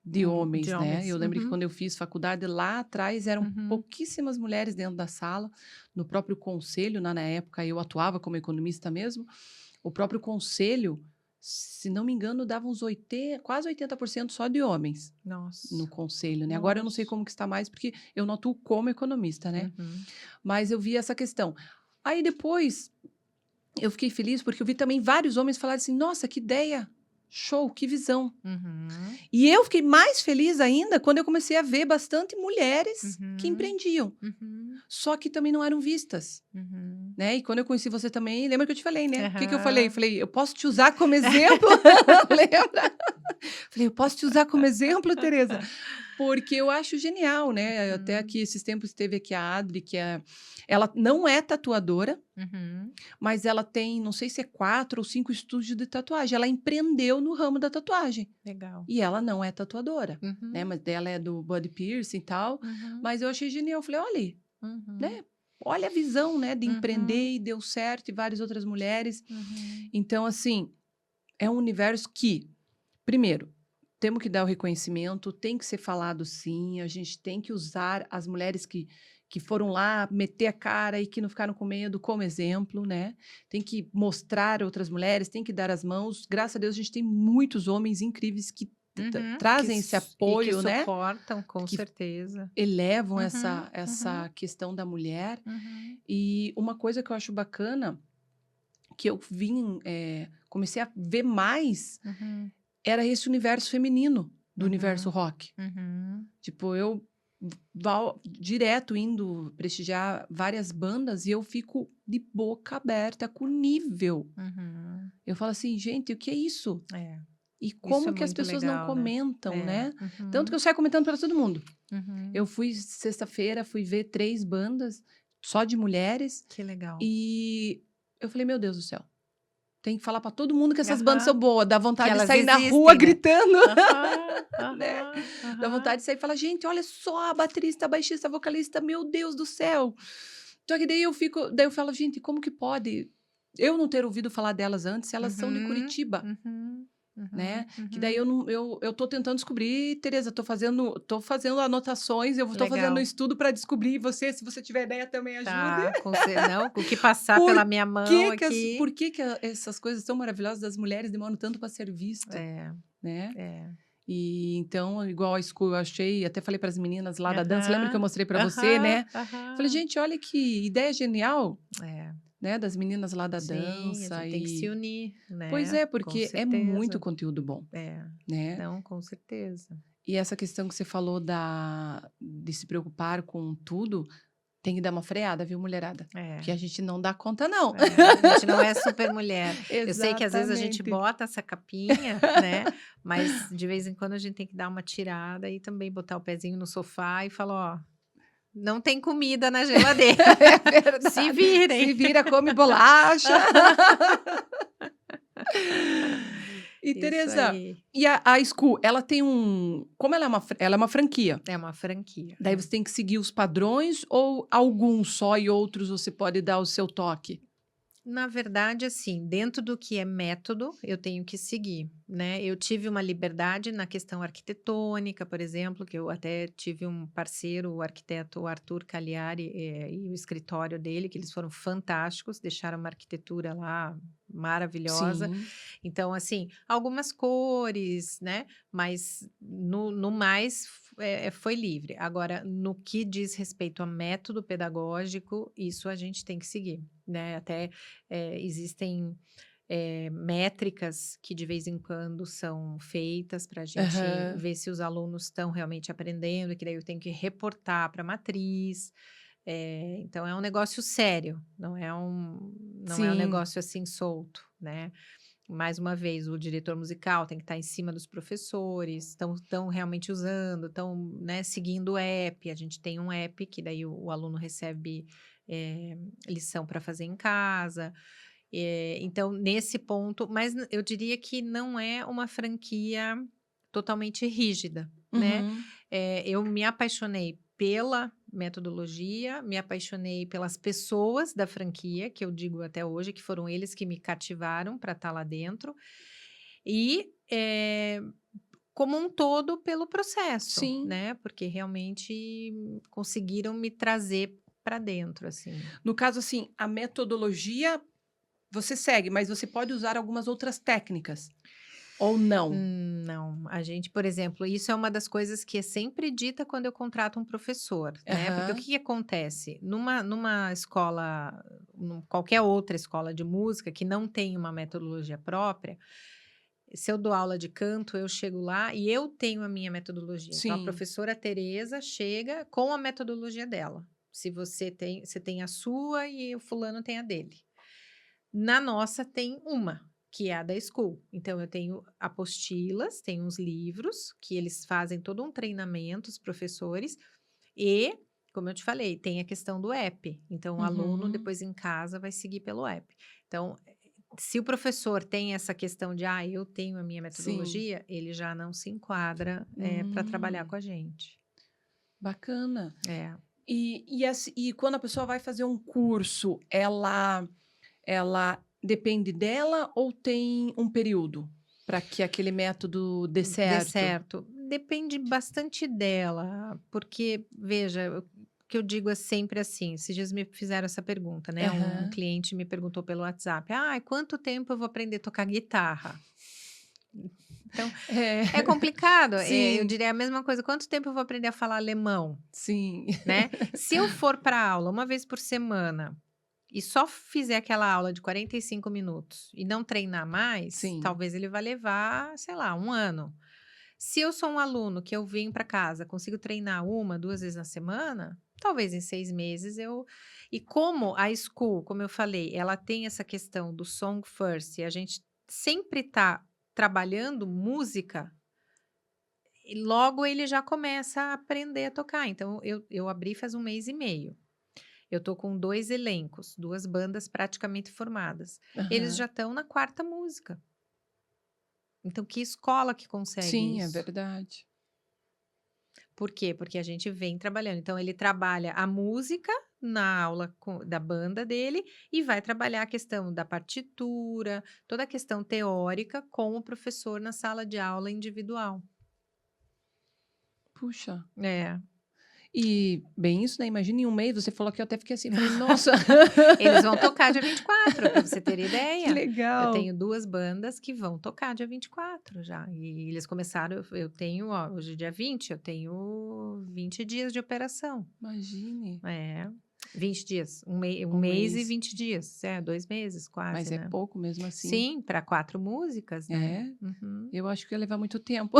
de De homens, né? homens. Eu lembro que Uhum. quando eu fiz faculdade lá atrás eram Uhum. pouquíssimas mulheres dentro da sala, no próprio conselho, na época eu atuava como economista mesmo, o próprio conselho, se não me engano, dava uns 80, quase 80% só de homens no Nossa. conselho, né? Agora eu não sei Nossa. como que está mais, porque eu não atuo como economista, né? Uhum. Mas eu vi essa questão. Aí depois eu fiquei feliz porque eu vi também vários homens falarem assim: nossa, que ideia! Show, que visão. Uhum. E eu fiquei mais feliz ainda quando eu comecei a ver bastante mulheres que Uhum. empreendiam, Uhum. só que também não eram vistas. Uhum. Né? E quando eu conheci você também, lembra que eu te falei, né? O que que eu falei? Eu Aham. falei, eu posso te usar como exemplo? Lembra? Falei, eu posso te usar como exemplo, Tereza? Porque eu acho genial, né? Até Uhum. aqui, esses tempos teve aqui a Adri, ela não é tatuadora, Uhum. mas ela tem, não sei se é 4 ou 5 estúdios de tatuagem. Ela empreendeu no ramo da tatuagem. Legal. E ela não é tatuadora, né? Uhum. Mas dela é do body piercing e tal. Uhum. Mas eu achei genial. Eu falei, olha, Uhum. né? Olha a visão, né, de Uhum. empreender e deu certo e várias outras mulheres. Uhum. Então, assim, é um universo que, primeiro, temos que dar o reconhecimento, tem que ser falado sim, a gente tem que usar as mulheres que foram lá meter a cara e que não ficaram com medo como exemplo, né? Tem que mostrar outras mulheres, tem que dar as mãos. Graças a Deus, a gente tem muitos homens incríveis que Uhum. trazem esse E que apoio, né? suportam, com Que certeza. elevam Uhum. essa Uhum. questão da mulher. Uhum. E uma coisa que eu acho bacana, que eu comecei a ver mais, Uhum. era esse universo feminino do universo Uhum. rock. Uhum. Tipo, eu direto indo prestigiar várias bandas e eu fico de boca aberta com o nível. Uhum. Eu falo assim, gente, o que é isso? É, E isso é como que as muito pessoas não legal, né? comentam, É. né? Tanto que Uhum. eu saio comentando para todo mundo. Eu Uhum. fui sexta-feira, fui ver 3 bandas só de mulheres Que legal. e eu falei, meu Deus do céu. Tem que falar para todo mundo que essas bandas são Aham. boas. Dá Que vontade de elas sair na rua existem, né? gritando, Aham. né? Aham. Dá Aham. vontade de sair e falar, gente, olha só, a baterista, a baixista, a vocalista, meu Deus do céu. Só que daí eu falo, gente, como que pode eu não ter ouvido falar delas antes se elas são de Uhum. Curitiba, Uhum. né? Uhum. Que daí Uhum. eu tô tentando descobrir, Tereza, tô fazendo anotações, eu tô fazendo um Legal. estudo para descobrir você, se você tiver ideia também ajude. Tá, não, o que passar Por pela minha mão por aqui. que essas coisas tão maravilhosas das mulheres demoram tanto para ser visto, É, né? é. E então, igual a School, eu achei, até falei para as meninas lá da dança, lembra que eu Aham. mostrei para você, Aham. né? Falei, Aham. gente, olha que ideia genial, É. né, das meninas lá da Sim, a dança gente tem que se e unir, pois né? é, Com porque é muito certeza. conteúdo bom, É. né? Não, com certeza. E essa questão que você falou de se preocupar com tudo, tem que dar uma freada, viu, mulherada? É. Porque a gente não dá conta, não. É, a gente não é super mulher. Eu sei que às vezes a gente Exatamente. bota essa capinha, né? Mas de vez em quando a gente tem que dar uma tirada e também botar o pezinho no sofá e falar, ó, não tem comida na geladeira. É Se verdade. Se virem. vira, come bolacha. E Isso Tereza, aí. e a School, ela tem como ela é uma franquia, É uma franquia. daí É. você tem que seguir os padrões ou alguns só e outros você pode dar o seu toque? Na verdade, assim, dentro do que é método, eu tenho que seguir, né? Eu tive uma liberdade na questão arquitetônica, por exemplo, que eu até tive um parceiro, o arquiteto Arthur Cagliari, e o escritório dele, que eles foram fantásticos, deixaram uma arquitetura lá maravilhosa. Sim. Então, assim, algumas cores, né? Mas no mais foi livre. Agora, no que diz respeito a método pedagógico, isso a gente tem que seguir, né? Até existem métricas que de vez em quando são feitas para a gente Aham. ver se os alunos estão realmente aprendendo, que daí eu tenho que reportar para a matriz. Então é um negócio sério, não é um Sim. negócio assim solto, né? Mais uma vez, o diretor musical tem que estar em cima dos professores, estão realmente usando, estão, né, seguindo o app. A gente tem um app que daí o aluno recebe lição para fazer em casa. Então, nesse ponto, mas eu diria que não é uma franquia totalmente rígida, né? Uhum. Eu me apaixonei pela metodologia, me apaixonei pelas pessoas da franquia, que eu digo até hoje, que foram eles que me cativaram para estar lá dentro, e como um todo pelo processo, Sim. né? Porque realmente conseguiram me trazer para dentro, assim. No caso, assim, a metodologia você segue, mas você pode usar algumas outras técnicas, ou não? Não, a gente, por exemplo, isso é uma das coisas que é sempre dita quando eu contrato um professor, né? Porque o que Aham. que acontece? Numa escola, qualquer outra escola de música que não tem uma metodologia própria, se eu dou aula de canto, eu chego lá e eu tenho a minha metodologia. Então, a Sim. professora Tereza chega com a metodologia dela. Se você tem a sua e o fulano tem a dele. Na nossa tem uma, que é a da School. Então eu tenho apostilas, tenho uns livros que eles fazem todo um treinamento, os professores, e, como eu te falei, tem a questão do app. Então o aluno Uhum. depois em casa vai seguir pelo app. Então, se o professor tem essa questão de, eu tenho a minha Sim. metodologia, ele já não se enquadra para trabalhar Hum, com a gente. bacana. É. E quando a pessoa vai fazer um curso, ela depende dela ou tem um período para que aquele método dê Dê certo? certo. Depende bastante dela, porque, veja, o que eu digo é sempre assim, esses dias me fizeram essa pergunta, né, um Aham. cliente me perguntou pelo WhatsApp: quanto tempo eu vou aprender a tocar guitarra?". Então, É. é complicado, eu Sim, diria a mesma coisa: "Quanto tempo eu vou aprender a falar alemão?", sim. né. Se eu for para aula uma vez por semana e só fizer aquela aula de 45 minutos e não treinar mais, Sim. talvez ele vá levar, sei lá, 1 ano. Se eu sou um aluno que eu venho para casa, consigo treinar 1, 2 vezes na semana, talvez em 6 meses eu. E como a School, como eu falei, ela tem essa questão do song first e a gente sempre tá trabalhando música, e logo ele já começa a aprender a tocar. Então eu abri faz 1 mês e meio. Eu tô com 2 elencos, 2 bandas praticamente formadas. Eles já Aham. estão na 4ª música. Então que escola que consegue Sim, é isso? verdade. Por quê? Porque a gente vem trabalhando. Então, ele trabalha a música na aula da banda dele e vai trabalhar a questão da partitura, toda a questão teórica com o professor na sala de aula individual. Puxa. É. E bem isso, né, imagina em um mês, você falou que eu até fiquei assim, falei: "Nossa, Eles vão tocar dia 24, para você ter que ideia. Eu legal". tenho 2 bandas que vão tocar dia 24 já. E eles começaram, eu tenho, ó, hoje é dia 20, eu tenho 20 dias de operação. Imagine, É, 20 dias, um um mês e mês, 20 dias, 2 meses mas quase, é né. pouco mesmo assim. Sim, para 4 músicas, né. É, Uhum. eu acho que ia levar muito tempo.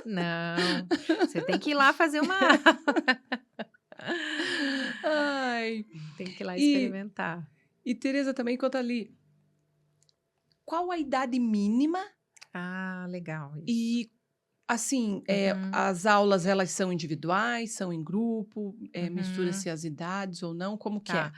Não, você tem que ir lá fazer uma Ai, tem que ir lá e experimentar. Tereza também conta ali, qual a idade mínima Legal isso. e, assim, Uhum, as aulas elas são individuais, são em grupo, uhum, mistura-se as idades ou não, como que é? tá.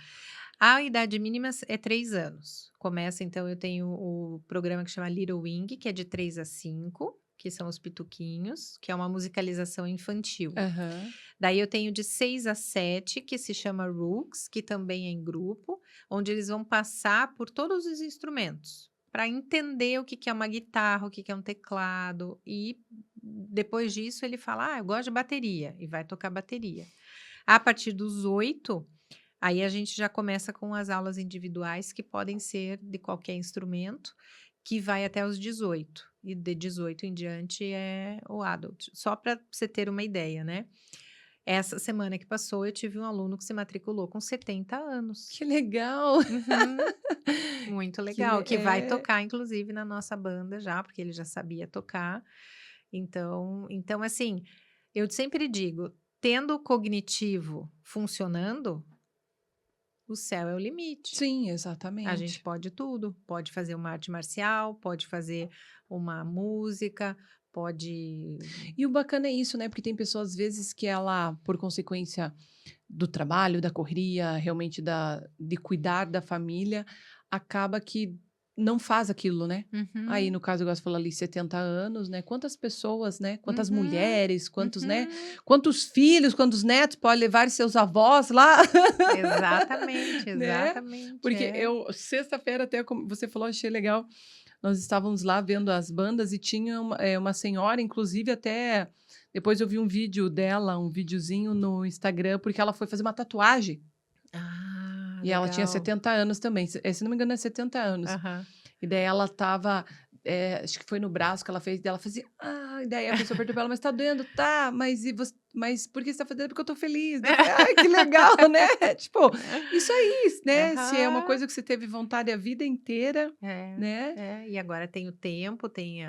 A idade mínima é 3 anos. Começa então eu tenho o programa que chama Little Wing, que é de 3 a 5, que são os pituquinhos, que é uma musicalização infantil. Aham. Daí eu tenho de 6 a 7, que se chama Rooks, que também é em grupo, onde eles vão passar por todos os instrumentos, para entender o que que é uma guitarra, o que que é um teclado, e depois disso ele fala: eu gosto de bateria", e vai tocar bateria. A partir dos 8, aí a gente já começa com as aulas individuais, que podem ser de qualquer instrumento, que vai até os 18, e de 18 em diante é o adult. Só para você ter uma ideia, né. Essa semana que passou, eu tive um aluno que se matriculou com 70 anos. Que legal. Uhum, muito Que legal, le que vai é. tocar inclusive na nossa banda já, porque ele já sabia tocar. Então assim, eu sempre digo, tendo o cognitivo funcionando, o céu é o limite. Sim, A gente exatamente. pode tudo, pode fazer uma arte marcial, pode fazer uma música, pode. E o bacana é isso, né, porque tem pessoas, às vezes, que ela, por consequência do trabalho, da correria, realmente de cuidar da família, acaba que não faz aquilo, né? Aí, Uhum, no caso, eu gosto de falar ali, 70 anos, né? Quantas pessoas, né? Quantas uhum, mulheres, quantos, né? uhum. Quantos filhos, quantos netos pode levar seus avós lá, Exatamente, né? exatamente, Porque é. eu, sexta-feira, até como você falou, achei legal. Nós estávamos lá vendo as bandas e tinha uma senhora, inclusive até depois eu vi um vídeo dela, um videozinho no Instagram, porque ela foi fazer uma tatuagem Ah, e ela tinha legal. 70 anos também, se não me engano é 70 anos. Aham. E daí ela estava, acho que foi no braço que ela fez, daí ela fazia, e daí a pessoa perguntou pra ela, mas tá doendo? Tá, mas por que você tá fazendo? Porque eu tô feliz. Daí eu falei, ai, que legal, né? Tipo, isso aí, né? Se é uma Aham. coisa que você teve vontade a vida inteira, É, né? e agora tem o tempo, tem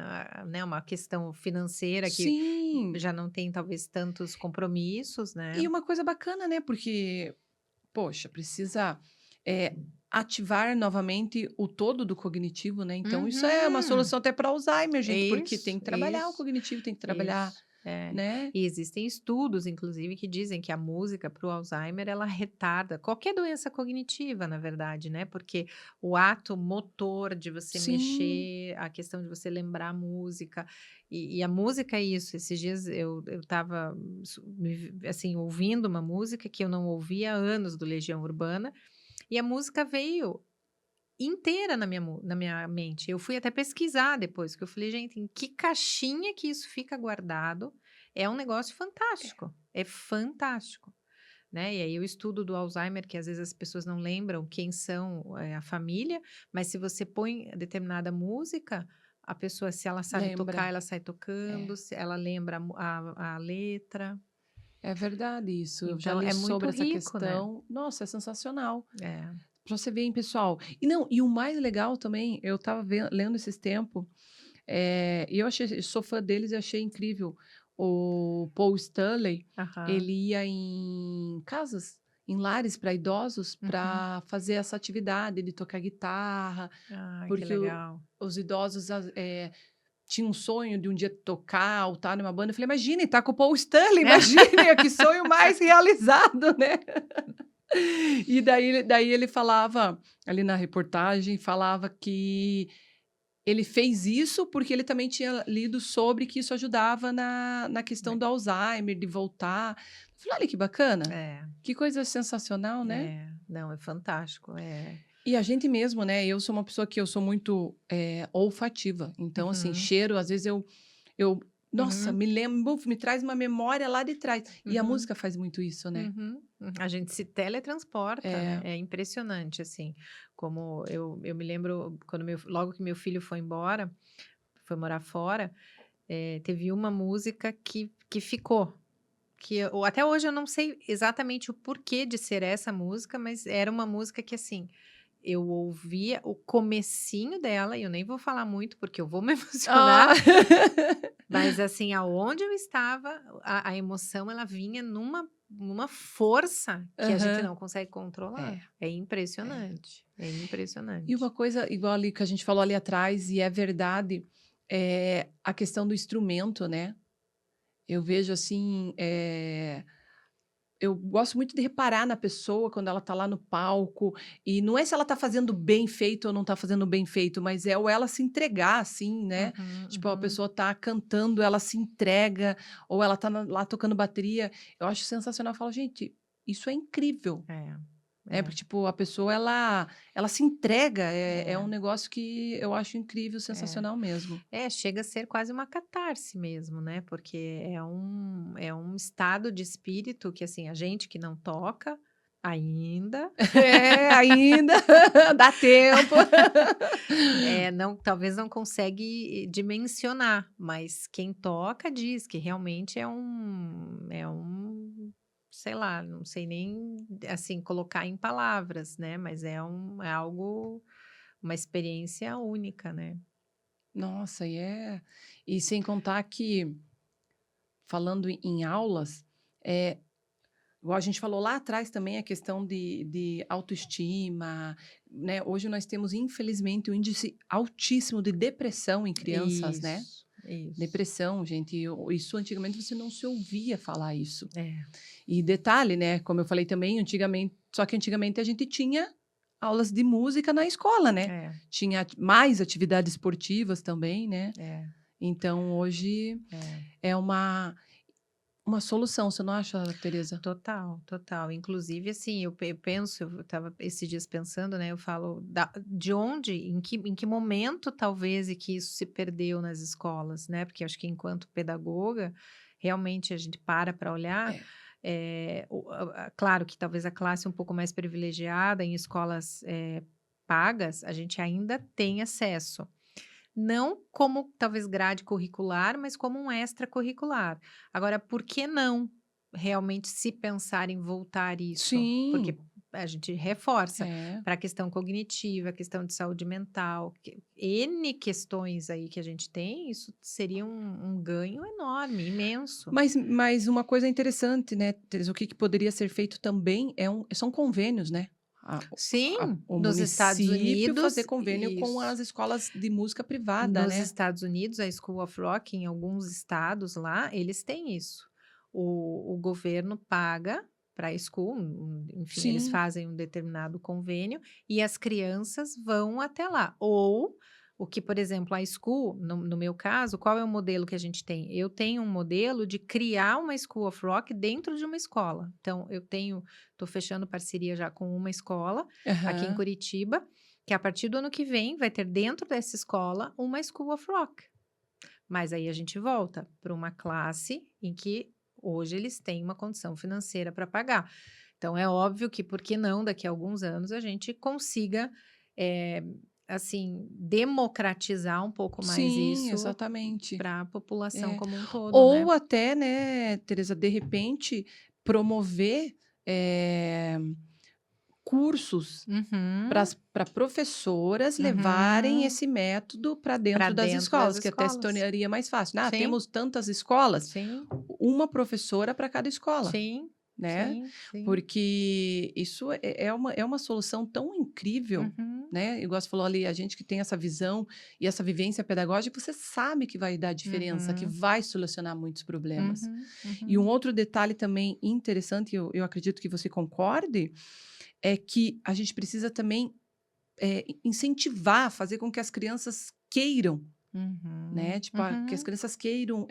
né, uma questão financeira que Sim. já não tem talvez tantos compromissos, né. E uma coisa bacana, né? Porque, poxa, precisa eh, ativar novamente o todo do cognitivo, né? Então, isso é uma Uhum. solução até para Alzheimer, gente, porque tem Isso, que trabalhar o isso, cognitivo, tem que trabalhar, isso. É. né? E existem estudos, inclusive, que dizem que a música para o Alzheimer, ela retarda qualquer doença cognitiva, na verdade, né, porque o ato motor de você Sim, mexer, a questão de você lembrar a música, e a música é isso, esses dias eu estava, assim, ouvindo uma música que eu não ouvia há anos, do Legião Urbana, e a música veio inteira na minha mente. Eu fui até pesquisar depois, que eu falei: "Gente, em que caixinha que isso fica guardado?". É um negócio fantástico, é fantástico, né. E aí o estudo do Alzheimer, que às vezes as pessoas não lembram quem são, a família, mas se você põe determinada música, a pessoa, se ela sabe tocar, lembra. ela sai tocando, É, se ela lembra a letra. é verdade isso. Eu já Então li é muito sobre essa rico, né. questão. Nossa, é sensacional. É. Pra você ver, hein, pessoal. E não, e o mais legal também, eu estava lendo esses tempos. E eu achei, sou fã deles e achei incrível. O Paul Stanley, Aham. ele ia em casas, em lares para idosos, Uhum. para fazer essa atividade de tocar guitarra, Ai, que porque legal. os idosos tinham um sonho de um dia tocar ou estar numa banda. Eu falei, imagine, tá com o Paul Stanley, imagine, que sonho mais realizado, né? E daí ele falava, ali na reportagem, falava que ele fez isso porque ele também tinha lido sobre que isso ajudava na questão do Alzheimer, de voltar. Eu falei: "Olha que bacana, É. que coisa sensacional, né". É, não, é fantástico, é. E a gente mesmo, né, eu sou uma pessoa que eu sou muito, olfativa, então, assim, Uhum, cheiro, às vezes eu nossa, uhum, me lembro, me traz uma memória lá de trás. E a uhum, música faz muito isso, né. A gente se teletransporta, né, É. é impressionante, assim, como eu me lembro quando logo que meu filho foi embora, foi morar fora, teve uma música que ficou, que eu até hoje eu não sei exatamente o porquê de ser essa música, mas era uma música que, assim, eu ouvia o comecinho dela, e eu nem vou falar muito, porque eu vou me emocionar. Ah. Mas assim, aonde eu estava, a emoção ela vinha numa força que a gente Aham. não consegue É, controlar. É é. impressionante, é E uma impressionante. coisa igual ali que a gente falou ali atrás, e é verdade, é a questão do instrumento, né. Eu vejo assim, eu gosto muito de reparar na pessoa quando ela tá lá no palco, e não é se ela tá fazendo bem feito ou não tá fazendo bem feito, mas é o ela se entregar, assim, né. Uhum, Tipo, a uhum. pessoa tá cantando, ela se entrega, ou ela tá lá tocando bateria. Eu acho sensacional, eu falo: "Gente, isso é incrível". É, É, é, porque, tipo, a pessoa ela se entrega, é é, um negócio que eu acho incrível, é. sensacional mesmo. Chega a ser quase uma catarse mesmo, né, porque é um estado de espírito que, assim, a gente que não toca ainda, É, ainda dá tempo. não, talvez não consegue dimensionar, mas quem toca diz que realmente sei lá, não sei nem, assim, colocar em palavras, né, mas é algo, uma experiência única, né. Nossa, e sem contar que, falando em aulas, igual a gente falou lá atrás também, a questão de autoestima, né, hoje nós temos, infelizmente, um índice altíssimo de depressão em crianças, né. Isso, isso. Depressão, gente, isso antigamente você não se ouvia falar isso. É. E detalhe, né, como eu falei também, antigamente, só que antigamente a gente tinha aulas de música na escola, né? É, Tinha mais atividades esportivas também, né? é, Então, hoje é. é uma solução, você não acha, Tereza? Total, total. Inclusive, assim, eu penso, eu estava esses dias pensando, né? Eu falo de onde, em que momento talvez e que isso se perdeu nas escolas, né? Porque acho que enquanto pedagoga, realmente a gente para olhar. É. Claro que talvez a classe um pouco mais privilegiada em escolas pagas, a gente ainda tem acesso. Não como talvez grade curricular, mas como um extracurricular. Agora, por que não realmente se pensar em voltar isso? Porque Sim, a gente reforça é. para a questão cognitiva, a questão de saúde mental, N questões aí que a gente tem, isso seria um ganho enorme, imenso. Mas uma coisa interessante, né, Tereza, o que poderia ser feito também são convênios, né? Sim, O nos Estados município fazer Unidos, convênio com isso. as escolas de música privada, Nos né? Estados Unidos, a School of Rock, em alguns estados lá, eles têm isso. O governo paga para a school, enfim, eles Sim. fazem um determinado convênio e as crianças vão até lá. Ou o que, por exemplo, a school, no meu caso, qual é o modelo que a gente tem? Eu tenho um modelo de criar uma School of Rock dentro de uma escola. Então, estou fechando parceria já com uma escola aqui em Aham. Curitiba, que a partir do ano que vem vai ter dentro dessa escola uma School of Rock. Mas aí a gente volta para uma classe em que hoje eles têm uma condição financeira para pagar. Então é óbvio que, por que não, daqui a alguns anos a gente consiga, assim, democratizar um pouco mais Sim, isso exatamente. para a população É. como um todo, né? Ou até, né, Tereza, de repente, promover cursos Uhum, para professoras levarem uhum. esse método para Para dentro das dentro das escolas, que até se escolas. tornaria mais fácil. Ah, Sim, temos tantas escolas, sim, uma professora para cada escola, sim, né? sim, sim. Porque isso é uma solução tão incrível, Uhum, né? Igual você falou ali, a gente que tem essa visão e essa vivência pedagógica, você sabe que vai dar diferença, que uhum, vai solucionar muitos problemas. uhum, E um uhum. outro detalhe também interessante, eu acredito que você concorde, é que a gente precisa também incentivar, fazer com que as crianças queiram, né? Uhum, Tipo, que as uhum, crianças queiram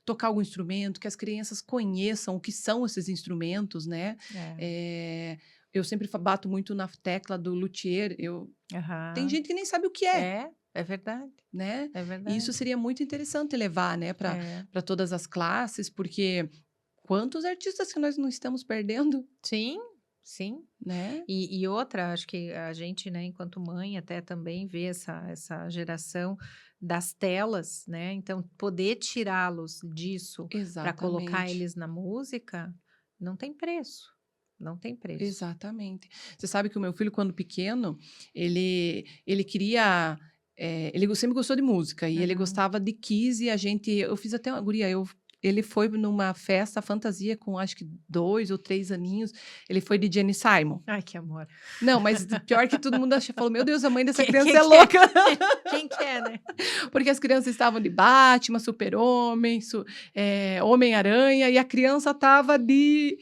tocar algum instrumento, que as crianças conheçam o que são esses instrumentos, né? é, Eu sempre bato muito na tecla do luthier. Tem aham, gente que nem sabe o que é, é verdade, né? é E isso verdade, seria muito interessante levar, né, é. para todas as classes, porque quantos artistas que nós não estamos perdendo, Sim, sim. né? E outra, acho que a gente, né, enquanto mãe, até também vê essa geração das telas, né? Então, poder tirá-los disso para colocar Exatamente. eles na música, não tem preço, não tem preço. Exatamente. Você sabe que o meu filho, quando pequeno, ele queria. Ele sempre gostou de música e ele Uhum. gostava de Kiss e eu fiz até uma guria, ele foi numa festa fantasia com acho que 2 ou 3 aninhos, ele foi de Jenny Simon. Ai, que amor. Não, mas pior que todo mundo falou, meu Deus, a mãe dessa criança Quem é quer? louca, Quem quer, né? porque as crianças estavam de Batman, Super-Homem, Homem-Aranha e a criança tava de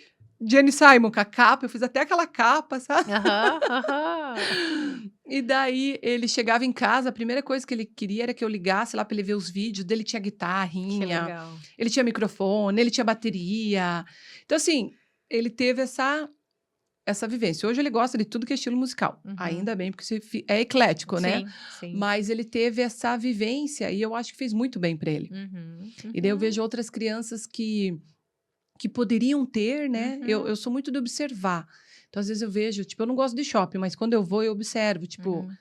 Jenny Simon com a capa, eu fiz até aquela capa, sabe? Aham, aham. E daí ele chegava em casa, a primeira coisa que ele queria era que eu ligasse lá para ele ver os vídeos dele, tinha Que guitarrinha, legal. ele tinha microfone, ele tinha bateria. Então assim, ele teve essa vivência. Hoje ele gosta de tudo que é estilo musical. Uhum. Ainda bem, porque é eclético, né? Sim, sim. Mas ele teve essa vivência e eu acho que fez muito bem para ele. Uhum, E daí eu uhum, vejo outras crianças que poderiam ter, né? Eu uhum, sou muito de observar. Então, às vezes eu vejo, tipo, eu não gosto de shopping, mas quando eu vou, eu observo, tipo, uhum,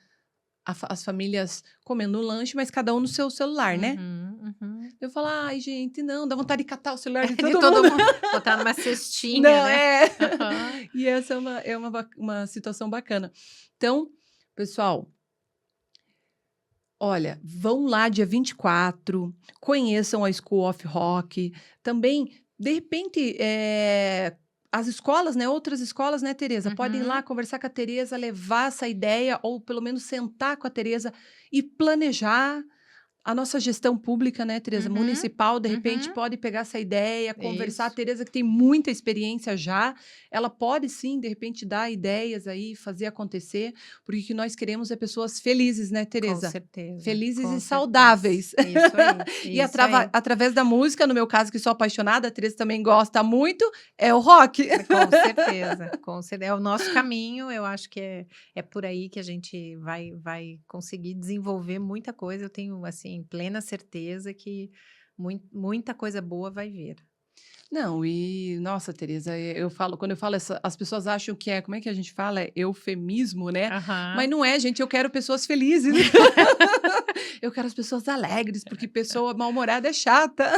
as famílias comendo lanche, mas cada um no seu celular, né? uhum, uhum. Eu falo, ai, gente, não, dá vontade de catar o celular de De todo todo mundo. mundo, botar numa cestinha, Não, né. é. Aham. E essa é uma situação bacana. Então, pessoal, olha, vão lá dia 24, conheçam a School of Rock. Também, de repente, as escolas, né, outras escolas, né, Tereza, podem ir lá Uhum. conversar com a Tereza, levar essa ideia, ou pelo menos sentar com a Tereza e planejar. a nossa gestão pública, né, Tereza, Uhum, municipal, de repente uhum. pode pegar essa ideia, conversar. A Isso, Tereza, que tem muita experiência já, ela pode sim, de repente, dar ideias aí, fazer acontecer, porque o que nós queremos é pessoas felizes, né, com Tereza? certeza, Felizes com e certeza. saudáveis. Isso aí, E isso aí. através da música, no meu caso, que sou apaixonada, a Tereza também gosta muito, é o rock. Com certeza, com certeza. É o nosso caminho, eu acho que é por aí que a gente vai conseguir desenvolver muita coisa. Eu tenho, assim, plena certeza que muita coisa boa vai vir. Não, e nossa, Tereza, eu falo, quando eu falo as pessoas acham que é, como é que a gente fala? É eufemismo, né? Mas Aham. não é, gente, eu quero pessoas felizes. Eu quero as pessoas alegres, porque pessoa mal-humorada é chata.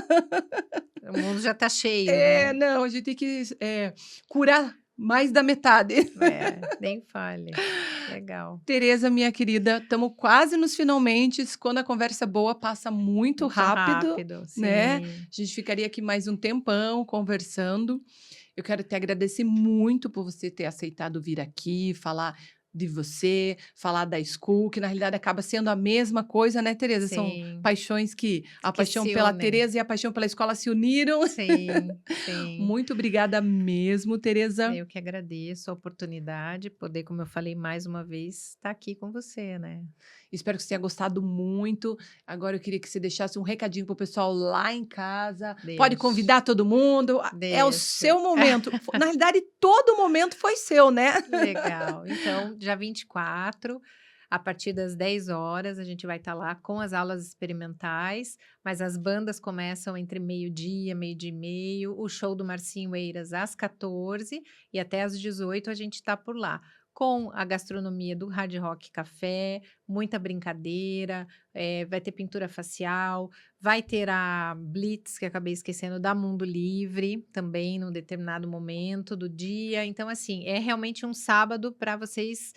O mundo já tá cheio, É, né? não, a gente tem que curar mais da metade. É, nem fale. Legal. Tereza, minha querida, estamos quase nos finalmentes. Quando a conversa é boa, passa muito Muito rápido, rápido, né? sim. A gente ficaria aqui mais um tempão conversando. Eu quero te agradecer muito por você ter aceitado vir aqui, falar de você, falar da School, que na realidade acaba sendo a mesma coisa, né, Tereza? São Sim. paixões que a Que paixão se pela unem. Tereza e a paixão pela escola se uniram. Sim, sim. Muito obrigada mesmo, Tereza. Eu que agradeço a oportunidade, poder, como eu falei mais uma vez, estar aqui com você, né? Espero que você tenha gostado muito. Agora eu queria que você deixasse um recadinho para o pessoal lá em casa. Pode Deixo, convidar todo mundo. É o deixo. seu momento. Na realidade, todo momento foi seu, né? Legal. Então, dia 24, a partir das 10 horas, a gente vai estar lá com as aulas experimentais, mas as bandas começam entre meio-dia, meio-dia e meio, o show do Marcinho Eiras às 14 e até às 18 a gente está por lá. Com a gastronomia do Hard Rock Café, muita brincadeira, vai ter pintura facial, vai ter a Blitz, que eu acabei esquecendo, da Mundo Livre, também num determinado momento do dia. Então, assim, é realmente um sábado para vocês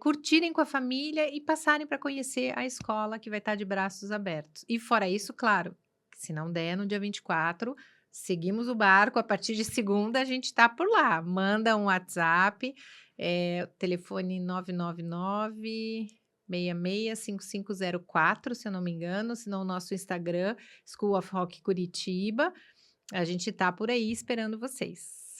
curtirem com a família e passarem para conhecer a escola que vai estar de braços abertos. E fora isso, claro, se não der no dia 24, seguimos o barco. A partir de segunda, a gente está por lá. Manda um WhatsApp, telefone 999 665504, se eu não me engano, senão o nosso Instagram, School of Rock Curitiba. A gente tá por aí esperando vocês.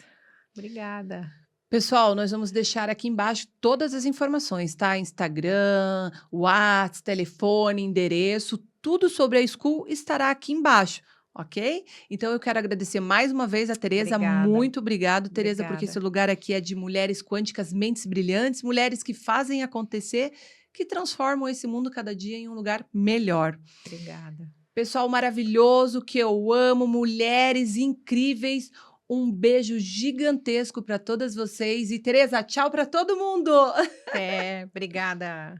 Obrigada. Pessoal, nós vamos deixar aqui embaixo todas as informações, tá? Instagram, WhatsApp, telefone, endereço, tudo sobre a School estará aqui embaixo, ok? Então eu quero agradecer mais uma vez a Tereza. Obrigada. Muito obrigado, Tereza, porque esse Obrigada. lugar aqui é de mulheres quânticas, mentes brilhantes, mulheres que fazem acontecer, que transformam esse mundo cada dia em um lugar melhor. Obrigada. Pessoal maravilhoso que eu amo, mulheres incríveis. Um beijo gigantesco para todas vocês. E Tereza, tchau para todo mundo! Até. Obrigada.